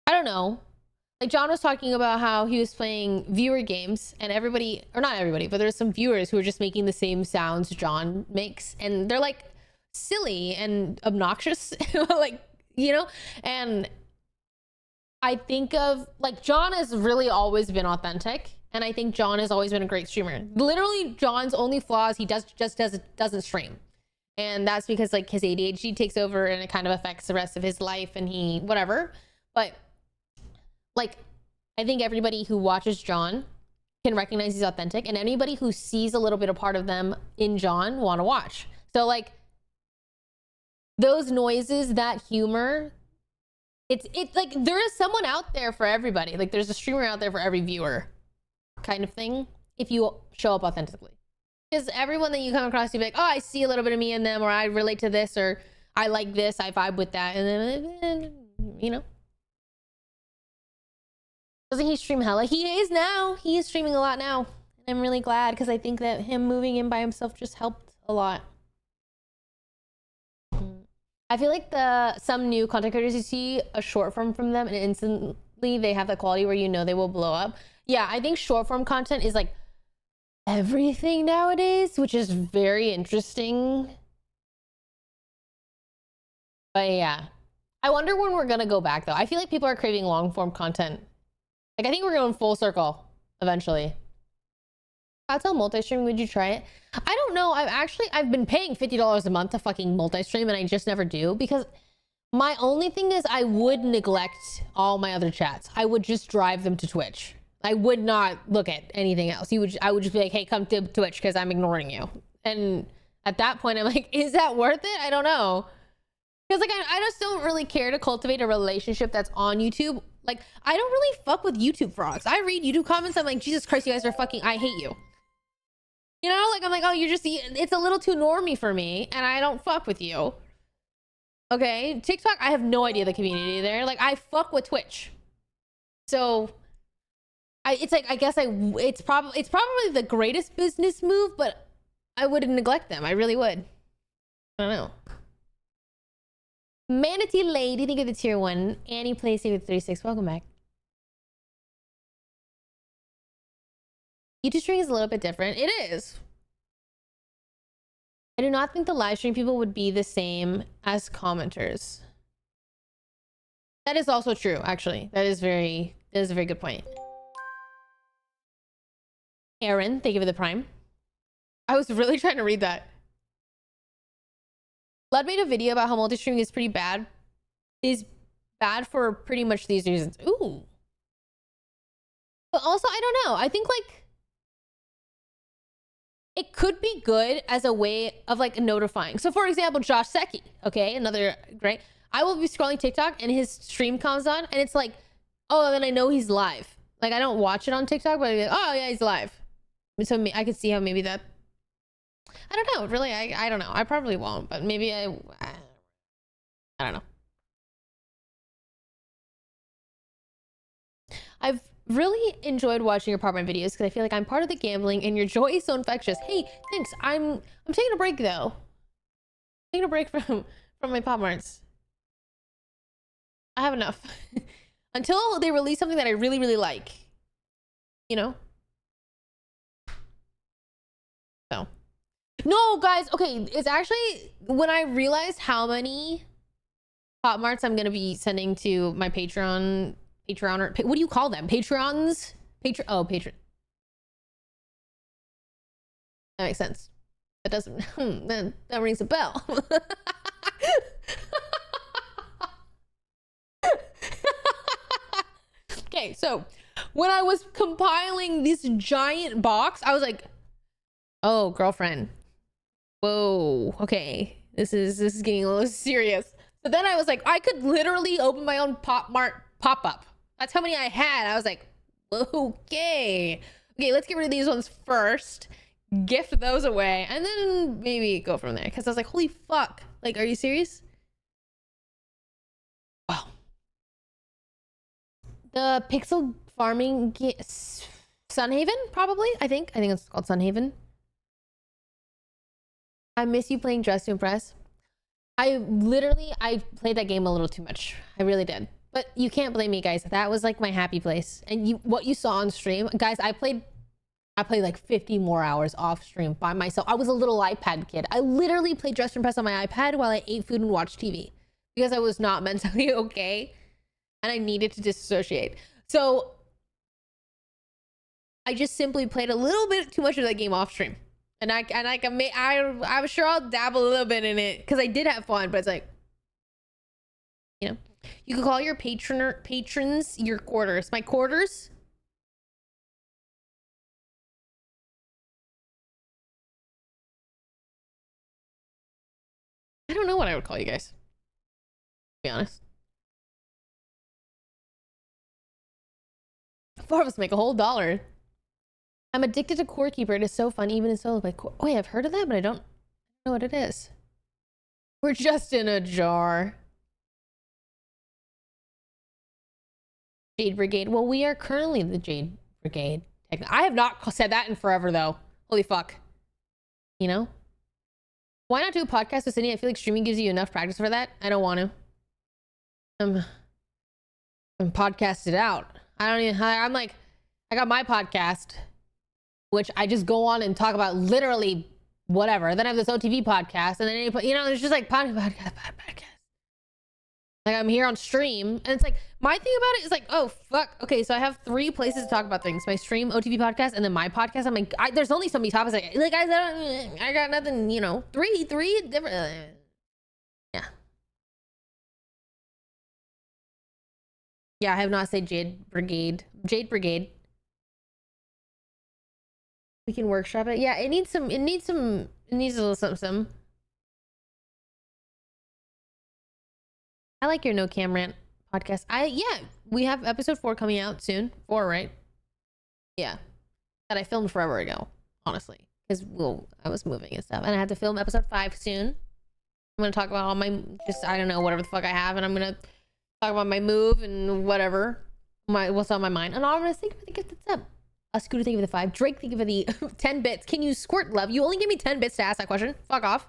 I don't know. Like John was talking about how he was playing viewer games and everybody, or not everybody, but there's some viewers who are just making the same sounds John makes. And they're like silly and obnoxious, like, and I think of like John has really always been authentic. And I think John has always been a great streamer. Literally John's only flaw is he doesn't stream. And that's because like his ADHD takes over and it kind of affects the rest of his life and he, whatever. But like, I think everybody who watches John can recognize he's authentic, and anybody who sees a little bit of part of them in John want to watch. So like those noises, that humor, it's like there is someone out there for everybody. Like there's a streamer out there for every viewer kind of thing if you show up authentically. Because everyone that you come across, you'll be like, oh, I see a little bit of me in them, or I relate to this, or I like this, I vibe with that. And then, doesn't he stream hella? He is now. He is streaming a lot now. And I'm really glad because I think that him moving in by himself just helped a lot. I feel like some new content creators, you see a short form from them and instantly they have that quality where they will blow up. Yeah, I think short form content is like everything nowadays, which is very interesting. But yeah, I wonder when we're gonna go back though. I feel like people are craving long form content. Like I think we're going full circle eventually. I'll tell multi-stream, would you try it? I don't know. I've been paying $50 a month to fucking multi-stream and I just never do because my only thing is I would neglect all my other chats. I would just drive them to Twitch. I would not look at anything else. I would just be like, hey, come to Twitch because I'm ignoring you. And at that point, I'm like, is that worth it? I don't know. Because like I just don't really care to cultivate a relationship that's on YouTube. Like I don't really fuck with YouTube frogs. I read YouTube comments, I'm like, Jesus Christ, you guys are fucking, I hate you. You know, like I'm like, oh, you're just, it's a little too normy for me and I don't fuck with you. Okay, TikTok, I have no idea the community there. Like I fuck with Twitch. So it's like, I guess it's probably the greatest business move, but I wouldn't neglect them. I really would. I don't know. Manatee Lady, thank you for the tier 1. Annie Placey with 36. Welcome back. YouTube streaming is a little bit different. It is. I do not think the live stream people would be the same as commenters. That is also true, actually. That is a very good point. Aaron, thank you for the prime. I was really trying to read that. Blood made a video about how multi-streaming is pretty bad. Is bad for pretty much these reasons. Ooh. But also, I don't know. I think like it could be good as a way of like notifying. So for example, Josh Secchi, okay, another great. I will be scrolling TikTok and his stream comes on and it's like, oh, then I know he's live. Like I don't watch it on TikTok, but I'm like, oh yeah, he's live. So I could see how maybe that. I don't know. Really, I don't know. I probably won't, but maybe I don't know. I've really enjoyed watching your apartment videos because I feel like I'm part of the gambling and your joy is so infectious. Hey, thanks. I'm taking a break though. Taking a break from my Pop Marts. I have enough. Until they release something that I really, really like. You know? So. No, guys. Okay, it's actually when I realized how many Pop Marts I'm gonna be sending to my Patreon or what do you call them? Patrons? Patron. That makes sense. That doesn't. That rings a bell. Okay, so when I was compiling this giant box, I was like, "Oh, girlfriend, whoa, okay, this is getting a little serious." So then I was like, I could literally open my own Pop Mart pop-up. That's how many I had. I was like, okay, let's get rid of these ones first, gift those away, and then maybe go from there. Because I was like, holy fuck, like, are you serious? Wow. The pixel farming Sunhaven, probably. I think it's called Sunhaven. I miss you playing Dress to Impress. I played that game a little too much. I really did. But you can't blame me, guys. That was like my happy place. And what you saw on stream, guys, I played like 50 more hours off stream by myself. I was a little iPad kid. I literally played Dress to Impress on my iPad while I ate food and watched TV because I was not mentally okay and I needed to disassociate. So I just simply played a little bit too much of that game off stream. And I was sure I'll dabble a little bit in it because I did have fun, but it's like, you know, you could call your patrons your quarters. My quarters. I don't know what I would call you guys, to be honest. 4 of us make a whole $1. I'm addicted to Core Keeper. It is so fun, even in solo play. Wait, I've heard of that, but I don't know what it is. We're just in a jar. Jade Brigade. Well, we are currently the Jade Brigade. I have not said that in forever, though. Holy fuck. You know? Why not do a podcast with Sydney? I feel like streaming gives you enough practice for that. I don't want to. I'm podcasted out. I'm like, I got my podcast, which I just go on and talk about literally whatever. Then I have this OTV podcast, and then you know, it's just like podcast. Like I'm here on stream, and it's like my thing about it is like, oh fuck, okay, so I have 3 places to talk about things: my stream, OTV podcast, and then my podcast. I'm like, there's only so many topics. Like I got nothing, you know, three different. Yeah. Yeah, I have not said Jade Brigade. We can workshop it. Yeah, it needs a little something. I like your No Cam Rant podcast. Yeah, we have episode 4 coming out soon. 4, right? Yeah. That I filmed forever ago, honestly. Because I was moving and stuff. And I had to film episode 5 soon. I'm gonna talk about all my I don't know, whatever the fuck I have, and I'm gonna talk about my move and whatever. What's on my mind. And I'm gonna think of the gift that's up. A Scooter, thank you for the 5. Drake, thank you for the 10 bits. Can you squirt love? You only give me 10 bits to ask that question. Fuck off.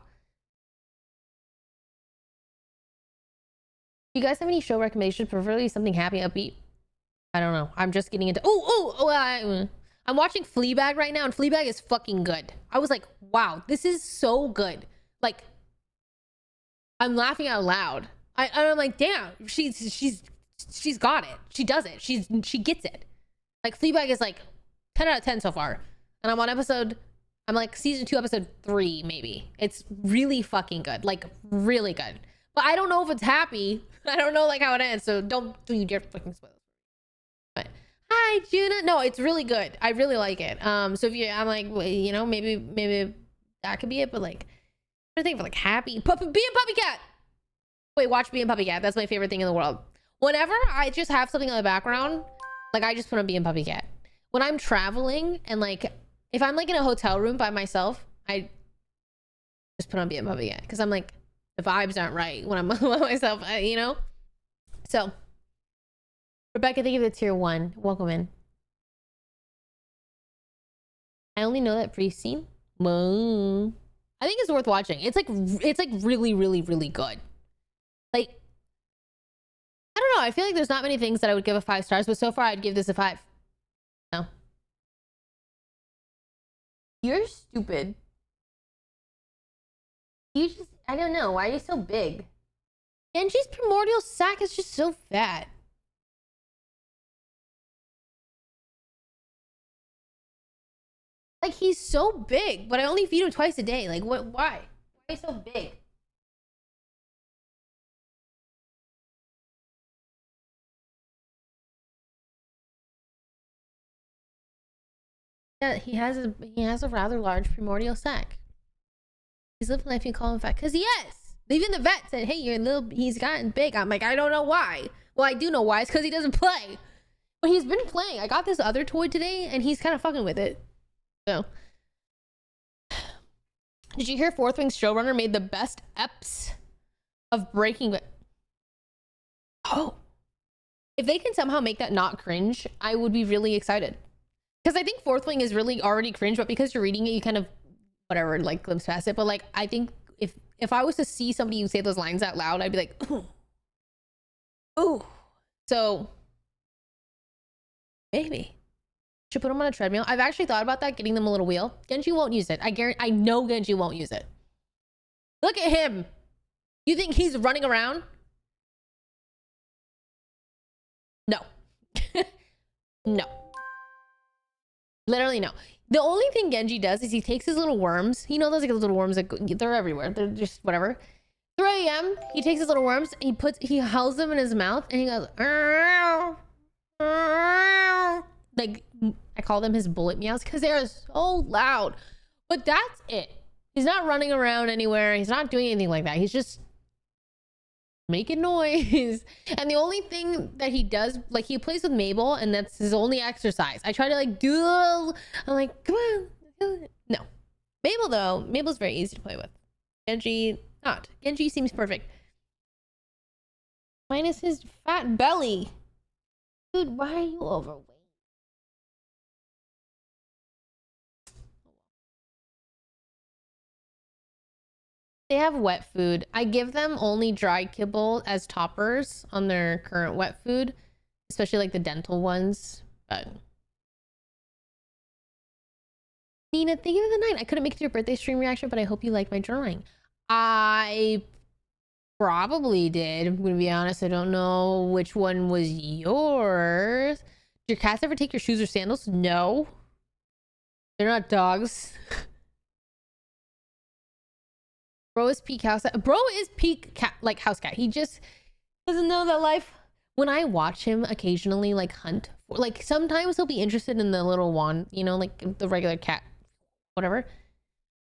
Do you guys have any show recommendations? Preferably something happy, upbeat. I don't know. I'm just getting into I'm watching Fleabag right now, and Fleabag is fucking good. I was like, wow, this is so good. Like, I'm laughing out loud. I'm like, damn, she's got it. She does it. She gets it. Like, Fleabag is like 10 out of 10 so far. And I'm like season 2, episode 3, maybe. It's really fucking good. Like, really good. But I don't know if it's happy. I don't know like how it ends. So don't do you dare fucking spoil it. But hi, Juna. No, it's really good. I really like it. So if I'm like, you know, maybe that could be it. But like, I think for like happy Bee and Puppy Cat. Wait, watch Bee and Puppy Cat. That's my favorite thing in the world. Whenever I just have something in the background, like I just put on Bee and Puppy Cat. When I'm traveling and like if I'm like in a hotel room by myself, I just put on Bee and Puppy Cat because I'm like the vibes aren't right when I'm by myself, you know. So Rebecca, thank you for the tier 1. Welcome in. I only know that pre-scene. Whoa. I think it's worth watching. It's like really, really, really good. Like, I don't know. I feel like there's not many things that I would give a 5 stars, but so far I'd give this a 5. No. You're stupid. You just, I don't know. Why are you so big? Genji's primordial sac is just so fat. Like, he's so big, but I only feed him twice a day. Like, what? Why? Why are you so big? Yeah, he has a rather large primordial sac. He's living life, you call him fat. Because yes! Even the vet said, hey, he's gotten big. I'm like, I don't know why. Well, I do know why. It's because he doesn't play. But he's been playing. I got this other toy today, and he's kind of fucking with it. So. Did you hear Fourth Wing's showrunner made the best eps of Breaking Bad? Oh. If they can somehow make that not cringe, I would be really excited. Because I think Fourth Wing is really already cringe, but because you're reading it, you kind of, whatever, like, glimpse past it. But, like, I think if I was to see somebody who say those lines out loud, I'd be like, ooh. Ooh. So, maybe. Should put them on a treadmill. I've actually thought about that, getting them a little wheel. Genji won't use it. I know Genji won't use it. Look at him. You think he's running around? No. No. Literally no. The only thing Genji does is he takes his little worms. You know those like little worms that they're everywhere. They're just whatever. 3 a.m. He takes his little worms and he howls them in his mouth and he goes, "Arr, arr." Like, I call them his bullet meows because they're so loud. But that's it. He's not running around anywhere. He's not doing anything like that. He's just making noise. And the only thing that he does, like, he plays with Mabel and that's his only exercise. I try to like do, I'm like, come on. No. Mabel though, Mabel's very easy to play with. Genji, not. Genji seems perfect. Minus his fat belly. Dude, why are you overweight? They have wet food. I give them only dry kibble as toppers on their current wet food, especially like the dental ones. But Nina, thank you for the 9. I couldn't make it to your birthday stream reaction, but I hope you liked my drawing. I probably did. I'm gonna be honest. I don't know which one was yours. Did your cats ever take your shoes or sandals? No. They're not dogs. Bro is peak house. Bro is peak cat, like house cat. He just doesn't know that life. When I watch him occasionally like hunt for, like sometimes he'll be interested in the little one, you know, like the regular cat, whatever.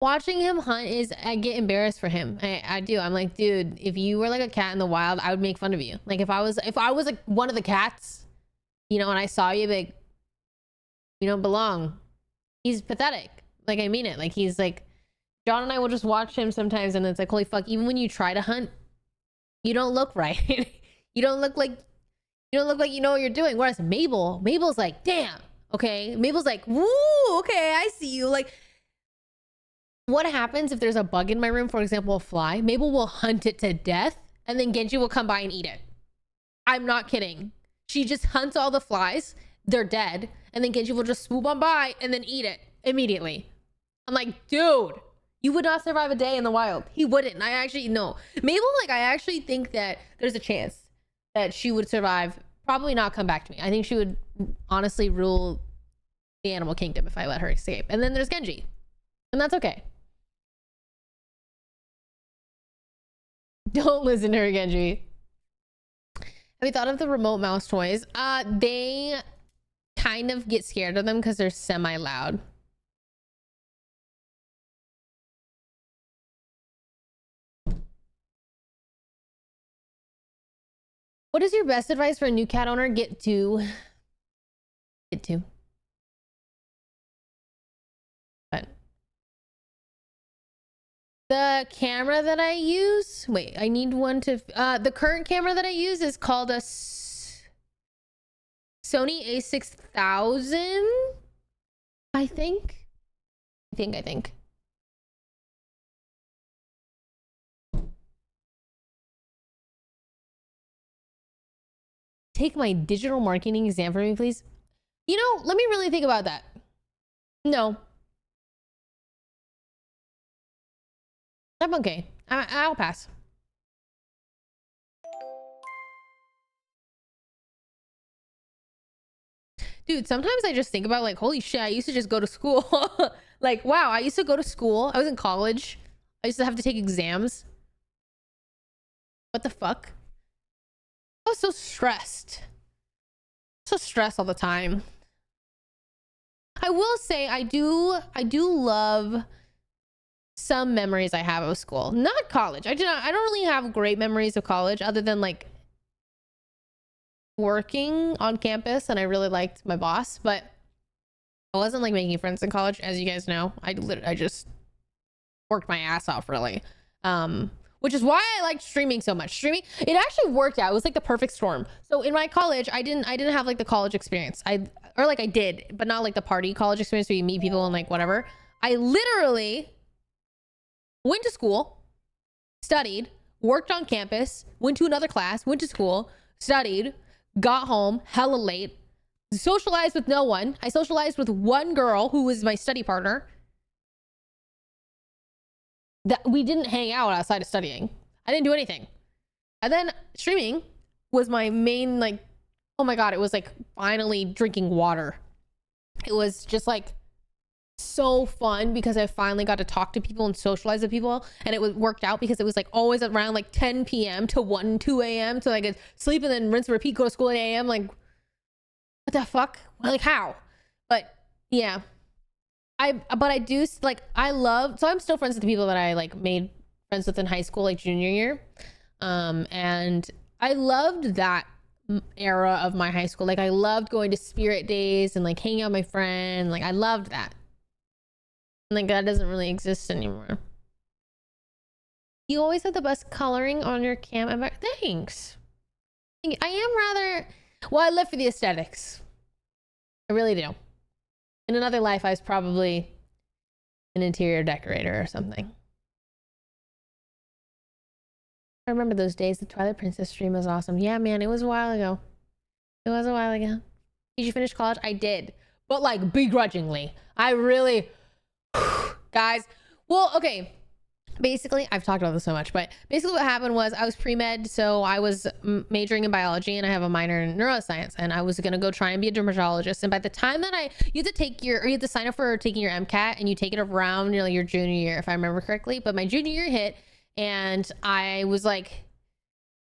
Watching him hunt is, I get embarrassed for him. I do. I'm like, dude, if you were like a cat in the wild, I would make fun of you. Like if I was like one of the cats, you know, and I saw you, like, you don't belong. He's pathetic. Like, I mean it. Like, he's like, John and I will just watch him sometimes, and it's like, holy fuck, even when you try to hunt, you don't look right. you don't look like you know what you're doing. Whereas Mabel's like, damn, okay. Mabel's like, woo, okay, I see you. Like, what happens if there's a bug in my room, for example, a fly? Mabel will hunt it to death, and then Genji will come by and eat it. I'm not kidding. She just hunts all the flies. They're dead. And then Genji will just swoop on by and then eat it immediately. I'm like, dude, you would not survive a day in the wild. He wouldn't. And I actually, no. Mabel, like, I actually think that there's a chance that she would survive. Probably not come back to me. I think she would honestly rule the animal kingdom if I let her escape. And then there's Genji. And that's okay. Don't listen to her, Genji. Have you thought of the remote mouse toys? They kind of get scared of them because they're semi-loud. What is your best advice for a new cat owner? Get to. But the camera that I use, wait, I need one to, the current camera that I use is called a Sony a6000, I think. Take my digital marketing exam for me, please. You know, let me really think about that. No. I'm okay. I'll pass. Dude, sometimes I just think about, like, holy shit, I used to just go to school. Like, wow, I used to go to school. I was in college. I used to have to take exams. What the fuck? I was so stressed. So stressed all the time. I will say I do love some memories I have of school. Not college. I don't really have great memories of college other than like working on campus, and I really liked my boss, but I wasn't like making friends in college, as you guys know. I just worked my ass off, really. Which is why I liked streaming so much. Streaming, it actually worked out. It was like the perfect storm. So in my college, I didn't have like the college experience. I did, but not like the party college experience where you meet people and like whatever. I literally went to school, studied, worked on campus, went to another class, went to school, studied, got home hella late, socialized with no one. I socialized with one girl who was my study partner. That we didn't hang out outside of studying. I didn't do anything. And then streaming was my main, like, oh my God, it was like finally drinking water. It was just like so fun because I finally got to talk to people and socialize with people. And it worked out because it was like always around like 10 p.m. to 2 a.m. So I could sleep and then rinse and repeat, go to school at 8 a.m. Like, what the fuck? Like, how? But yeah. But I do like, I love, so I'm still friends with the people that I like made friends with in high school, like junior year. And I loved that era of my high school. Like I loved going to spirit days and like hanging out with my friend. Like I loved that. Like that doesn't really exist anymore. You always have the best coloring on your cam. Thanks. I am rather, well, I live for the aesthetics. I really do. In another life, I was probably an interior decorator or something. I remember those days. The Twilight Princess stream was awesome. Yeah, man, it was a while ago. It was a while ago. Did you finish college? I did. But like begrudgingly. I really... Guys. Well, okay. Basically, I've talked about this so much, but basically what happened was I was pre-med, so I was majoring in biology and I have a minor in neuroscience, and I was gonna go try and be a dermatologist. And by the time that you have to sign up for taking your MCAT, and you take it around your junior year, if I remember correctly. But my junior year hit, and I was like,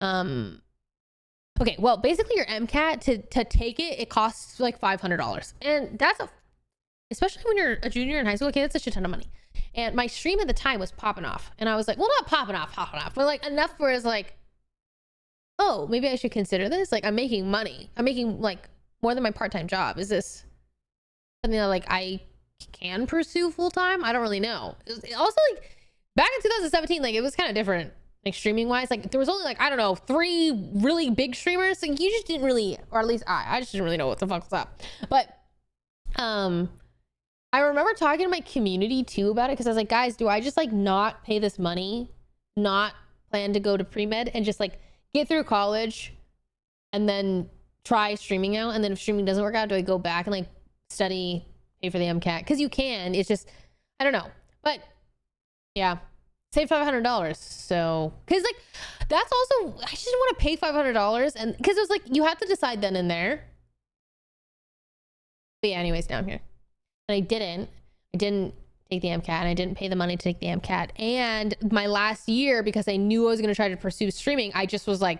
okay, well, basically your MCAT to take it costs like $500, and that's especially when you're a junior in high school. Okay, that's a shit ton of money. And my stream at the time was popping off. And I was like, well, not popping off, but like enough where it's like, oh, maybe I should consider this. Like, I'm making money. I'm making like more than my part-time job. Is this something that like I can pursue full-time? I don't really know. Also, like back in 2017, like it was kind of different, like streaming wise. Like there was only like, I don't know, 3 really big streamers. Like you just didn't really, or at least I just didn't really know what the fuck was up. But I remember talking to my community too about it, because I was like, guys, do I just like not pay this money, not plan to go to pre-med, and just like get through college and then try streaming out? And then if streaming doesn't work out, do I go back and like study, pay for the MCAT? Because you can. It's just, I don't know. But yeah, save $500. So, because like that's also, I just didn't want to pay $500, and because it was like you had to decide then and there. But yeah, anyways, down here. And I didn't take the MCAT, and I didn't pay the money to take the MCAT. And my last year, because I knew I was going to try to pursue streaming, I just was like,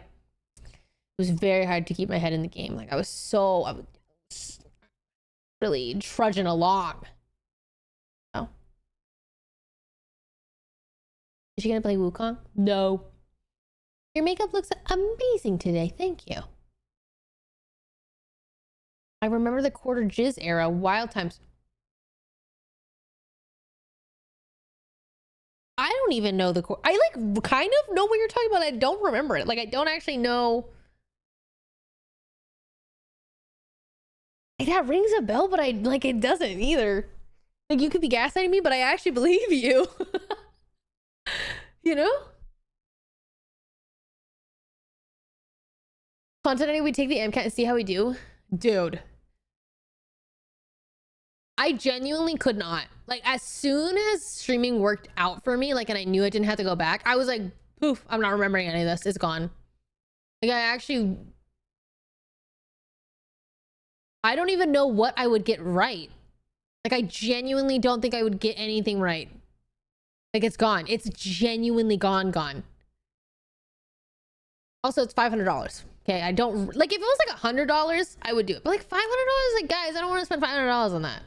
it was very hard to keep my head in the game. Like I was really trudging along. Oh. Is she going to play Wukong? No. Your makeup looks amazing today. Thank you. I remember the QuarterJade era, wild times. I don't even know I like kind of know what you're talking about. I don't remember it. Like I don't actually know. Like that rings a bell, but I like it doesn't either. Like you could be gaslighting me, but I actually believe you. You know? Content we take the MCAT and see how we do. Dude. I genuinely could not. Like as soon as streaming worked out for me, like, and I knew I didn't have to go back, I was like, poof, I'm not remembering any of this. It's gone. Like I don't even know what I would get right. Like I genuinely don't think I would get anything right. Like it's gone. It's genuinely gone. Also, it's $500. Okay, I don't like if it was like $100, I would do it. But like $500, like guys, I don't want to spend $500 on that.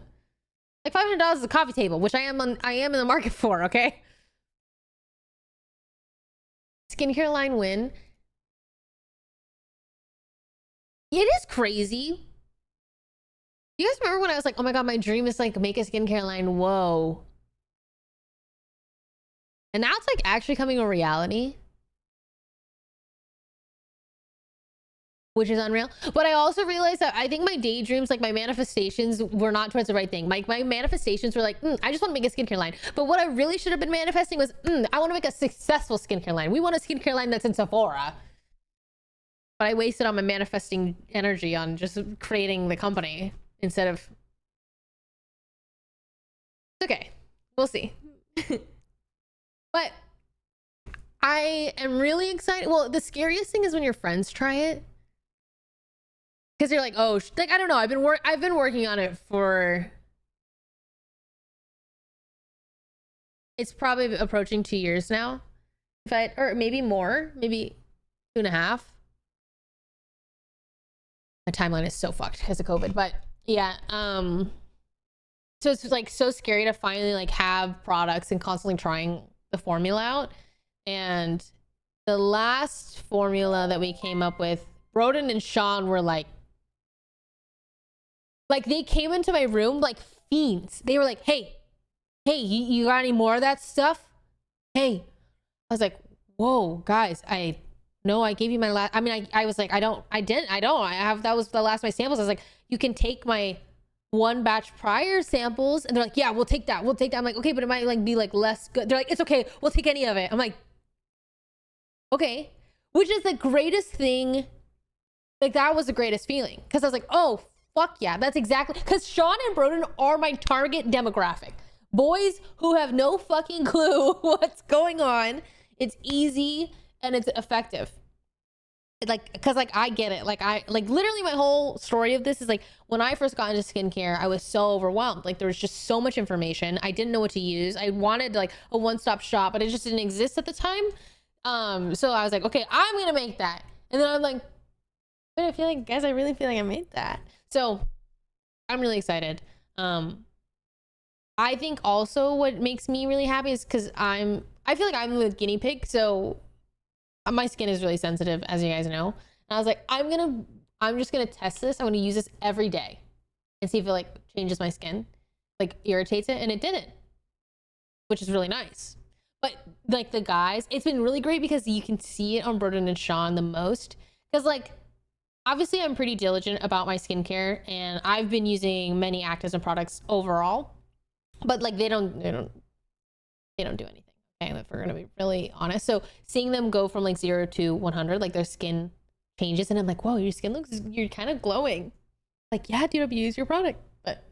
Like $500 is a coffee table, which I am in the market for, okay? Skincare line win. It is crazy. You guys remember when I was like, oh my god, my dream is like make a skincare line? Whoa. And now it's like actually coming a reality, which is unreal. But I also realized that I think my daydreams, like my manifestations, were not towards the right thing. My manifestations were like, I just want to make a skincare line. But what I really should have been manifesting was, I want to make a successful skincare line. We want a skincare line that's in Sephora. But I wasted all my manifesting energy on just creating the company instead of... It's okay. We'll see. But I am really excited. Well, the scariest thing is when your friends try it. Because you're like, oh, like, I don't know. I've been working on it for... It's probably approaching 2 years now. Or maybe more. Maybe 2.5. My timeline is so fucked because of COVID. But yeah. So it's like so scary to finally like have products and constantly trying the formula out. And the last formula that we came up with, Broden and Sean were like they came into my room like fiends. They were like, hey, you got any more of that stuff? Hey. I was like, whoa, guys, I gave you my last, I mean, I was like, I have, that was the last of my samples. I was like, you can take my one batch prior samples. And they're like, yeah, we'll take that. I'm like, okay, but it might like be like less good. They're like, it's okay, we'll take any of it. I'm like, okay. Which is the greatest thing. Like that was the greatest feeling. Cause I was like, oh, fuck yeah, that's exactly, because Sean and Broden are my target demographic. Boys who have no fucking clue what's going on. It's easy and it's effective. Like, because like I get it. Like literally my whole story of this is like when I first got into skincare, I was so overwhelmed. Like there was just so much information. I didn't know what to use. I wanted like a one-stop shop, but it just didn't exist at the time. So I was like, okay, I'm gonna make that. And then I'm like, but I feel like, guys, I really feel like I made that. So I'm really excited. I think also what makes me really happy is because I feel like I'm the guinea pig. So my skin is really sensitive, as you guys know. And I was like, I'm just gonna test this. I'm gonna use this every day and see if it like changes my skin, like irritates it, and it didn't, which is really nice. But like the guys, it's been really great because you can see it on Burden and Sean the most. Because like, obviously I'm pretty diligent about my skincare and I've been using many actives and products overall, but like they don't do anything. Okay, if we're gonna be really honest. So seeing them go from like 0 to 100, like their skin changes, and I'm like, whoa, your skin looks, you're kind of glowing. Like, yeah, dude, abuse your product. But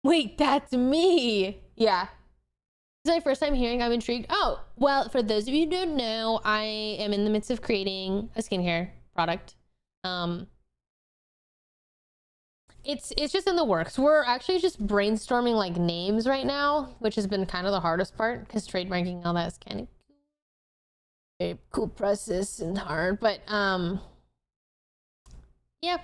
wait, that's me. Yeah. This is my first time hearing. I'm intrigued. Oh, well, for those of you who don't know, I am in the midst of creating a skincare product. It's just in the works. We're actually just brainstorming like names right now, which has been kind of the hardest part because trademarking all that is kind of a cool process and hard. But yeah.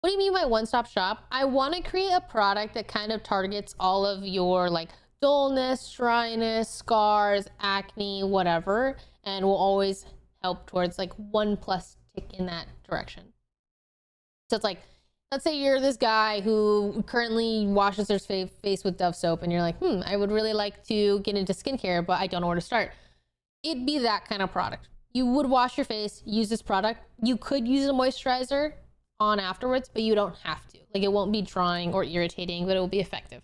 What do you mean by one-stop shop? I want to create a product that kind of targets all of your like dullness, dryness, scars, acne, whatever, and will always help towards like 1+ tick in that direction. So it's like, let's say you're this guy who currently washes their face with Dove soap and you're like, I would really like to get into skincare, but I don't know where to start. It'd be that kind of product. You would wash your face, use this product. You could use a moisturizer on afterwards, but you don't have to. Like, it won't be drying or irritating, but it will be effective.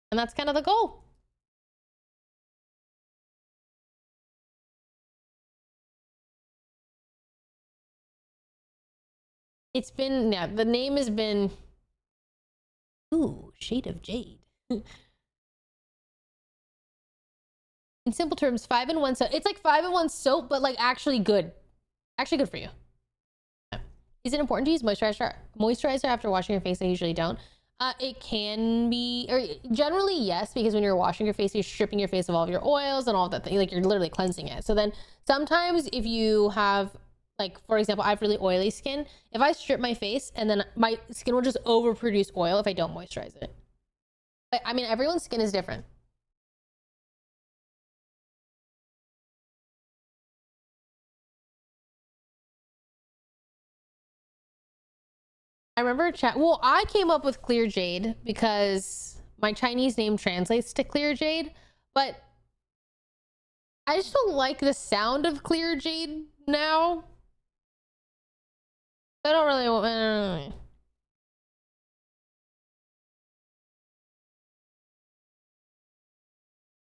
And that's kind of the goal. It's been, yeah, the name has been, ooh, Shade of Jade. In simple terms, 5-in-1 soap. It's like 5-in-1 soap, but like actually good. Actually good for you. Is it important to use moisturizer after washing your face? I usually don't. It can be, or generally yes, because when you're washing your face, you're stripping your face of all of your oils and all of that thing. Like, you're literally cleansing it. So then sometimes if you have, like, for example, I have really oily skin. If I strip my face and then my skin will just overproduce oil if I don't moisturize it. But I mean, everyone's skin is different. I remember well, I came up with QuarterJade because my Chinese name translates to QuarterJade, but I just don't like the sound of QuarterJade now. I don't really want.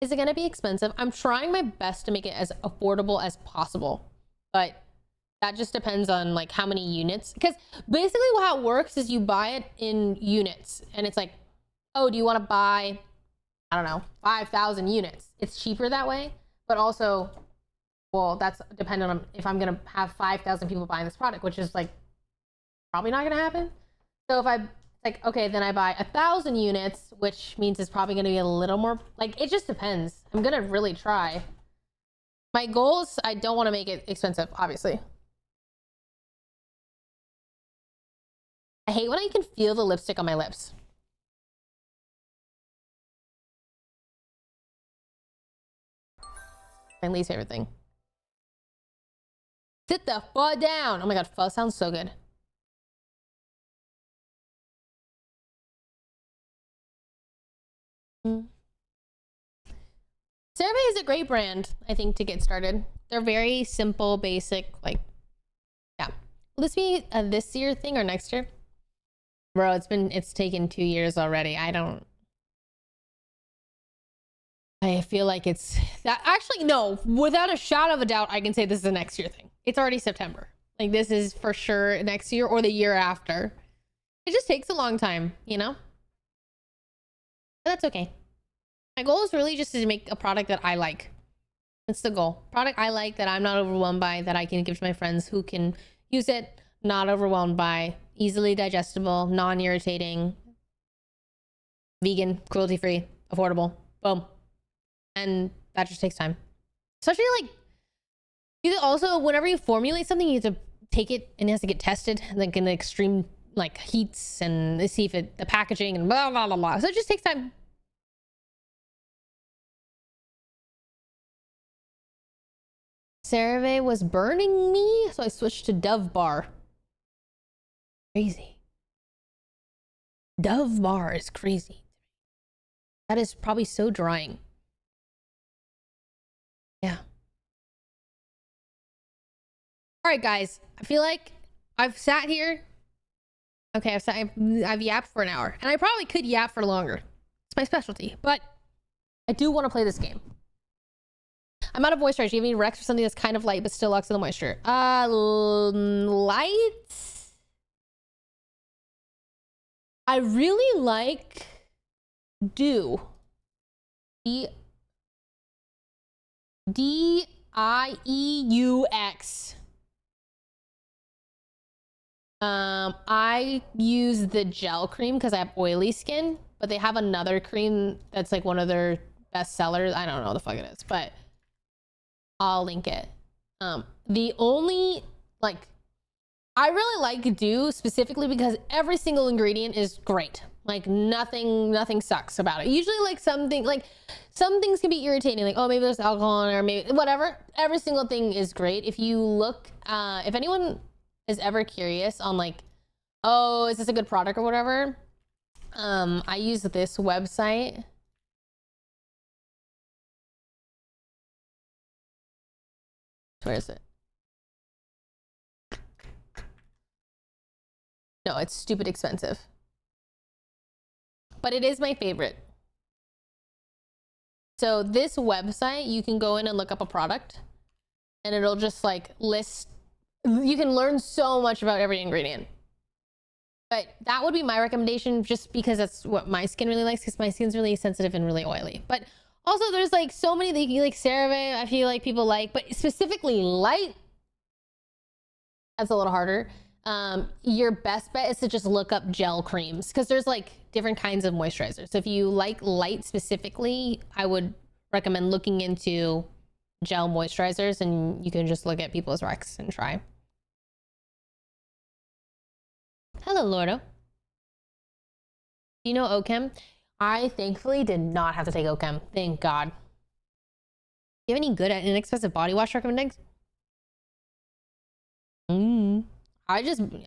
Is it gonna be expensive? I'm trying my best to make it as affordable as possible, but that just depends on like how many units. Because basically how it works is you buy it in units, and it's like, oh, do you want to buy, I don't know, 5,000 units? It's cheaper that way, but also, well, that's dependent on if I'm gonna have 5,000 people buying this product, which is like probably not gonna happen. So if I like, okay, then I buy 1,000 units, which means it's probably gonna be a little more, like, it just depends. I'm gonna really try. My goal is I don't want to make it expensive, obviously. I hate when I can feel the lipstick on my lips. My least favorite thing. Sit the fuck down. Oh my god, pho sounds so good. CeraVe is a great brand, I think, to get started. They're very simple, basic, like, yeah. Will this be a this year thing or next year? Bro, it's taken 2 years already. I feel like it's that. Actually, no, without a shadow of a doubt, I can say this is a next year thing. It's already September. Like, this is for sure next year or the year after. It just takes a long time, you know? But that's okay. My goal is really just to make a product that I like. That's the goal. Product I like, that I'm not overwhelmed by, that I can give to my friends who can use it, not overwhelmed by, easily digestible, non-irritating, vegan, cruelty-free, affordable. Boom. And that just takes time. Especially like, you also, whenever you formulate something, you have to take it and it has to get tested, like in an extreme like heats and see if the packaging and blah blah blah blah. So it just takes time. CeraVe was burning me, so I switched to Dove Bar. Crazy. Dove Bar is crazy. That is probably so drying. Yeah. All right, guys. I feel like I've sat here. Okay, I've yapped for an hour, and I probably could yap for longer. It's my specialty, but I do want to play this game. I'm out of moisturizer. Do you have any Rex or something that's kind of light but still locks in the moisture? Light. I really like Dew. DIEUX. I use the gel cream because I have oily skin, but they have another cream that's like one of their best sellers. I don't know what the fuck it is, but I'll link it. The only, like, I really like Dew specifically because every single ingredient is great. Like nothing sucks about it. Usually like some things can be irritating, like, oh, maybe there's alcohol or maybe whatever. Every single thing is great. If you look, if anyone is ever curious on like, oh, is this a good product or whatever, I use this website. Where is it? No, it's stupid expensive. But it is my favorite. So this website, you can go in and look up a product and it'll just like list, you can learn so much about every ingredient. But that would be my recommendation just because that's what my skin really likes, because my skin's really sensitive and really oily. But also there's like so many that you like CeraVe, I feel like people like, but specifically light, that's a little harder. Your best bet is to just look up gel creams because there's like different kinds of moisturizers. So if you like light specifically, I would recommend looking into gel moisturizers, and you can just look at people's recs and try. Hello, Lordo. Do you know OChem? I thankfully did not have to take OChem. Thank God. Do you have any good and inexpensive body wash recommendations? I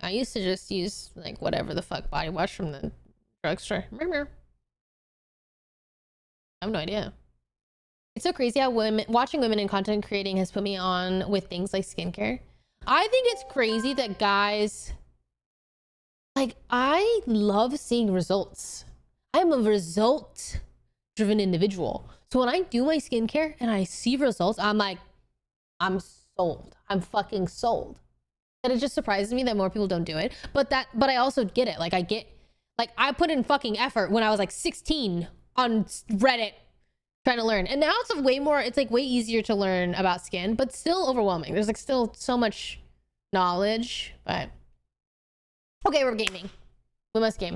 used to just use like whatever the fuck body wash from the drugstore. I have no idea. It's so crazy how watching women in content creating has put me on with things like skincare. I think it's crazy that guys, like, I love seeing results. I'm a result driven individual. So when I do my skincare and I see results, I'm like, I'm sold. I'm fucking sold. And it just surprises me that more people don't do it. But I also get it. Like I put in fucking effort when I was like 16 on Reddit trying to learn. And now it's like way easier to learn about skin, but still overwhelming. There's like still so much knowledge, but okay, we're gaming. We must game.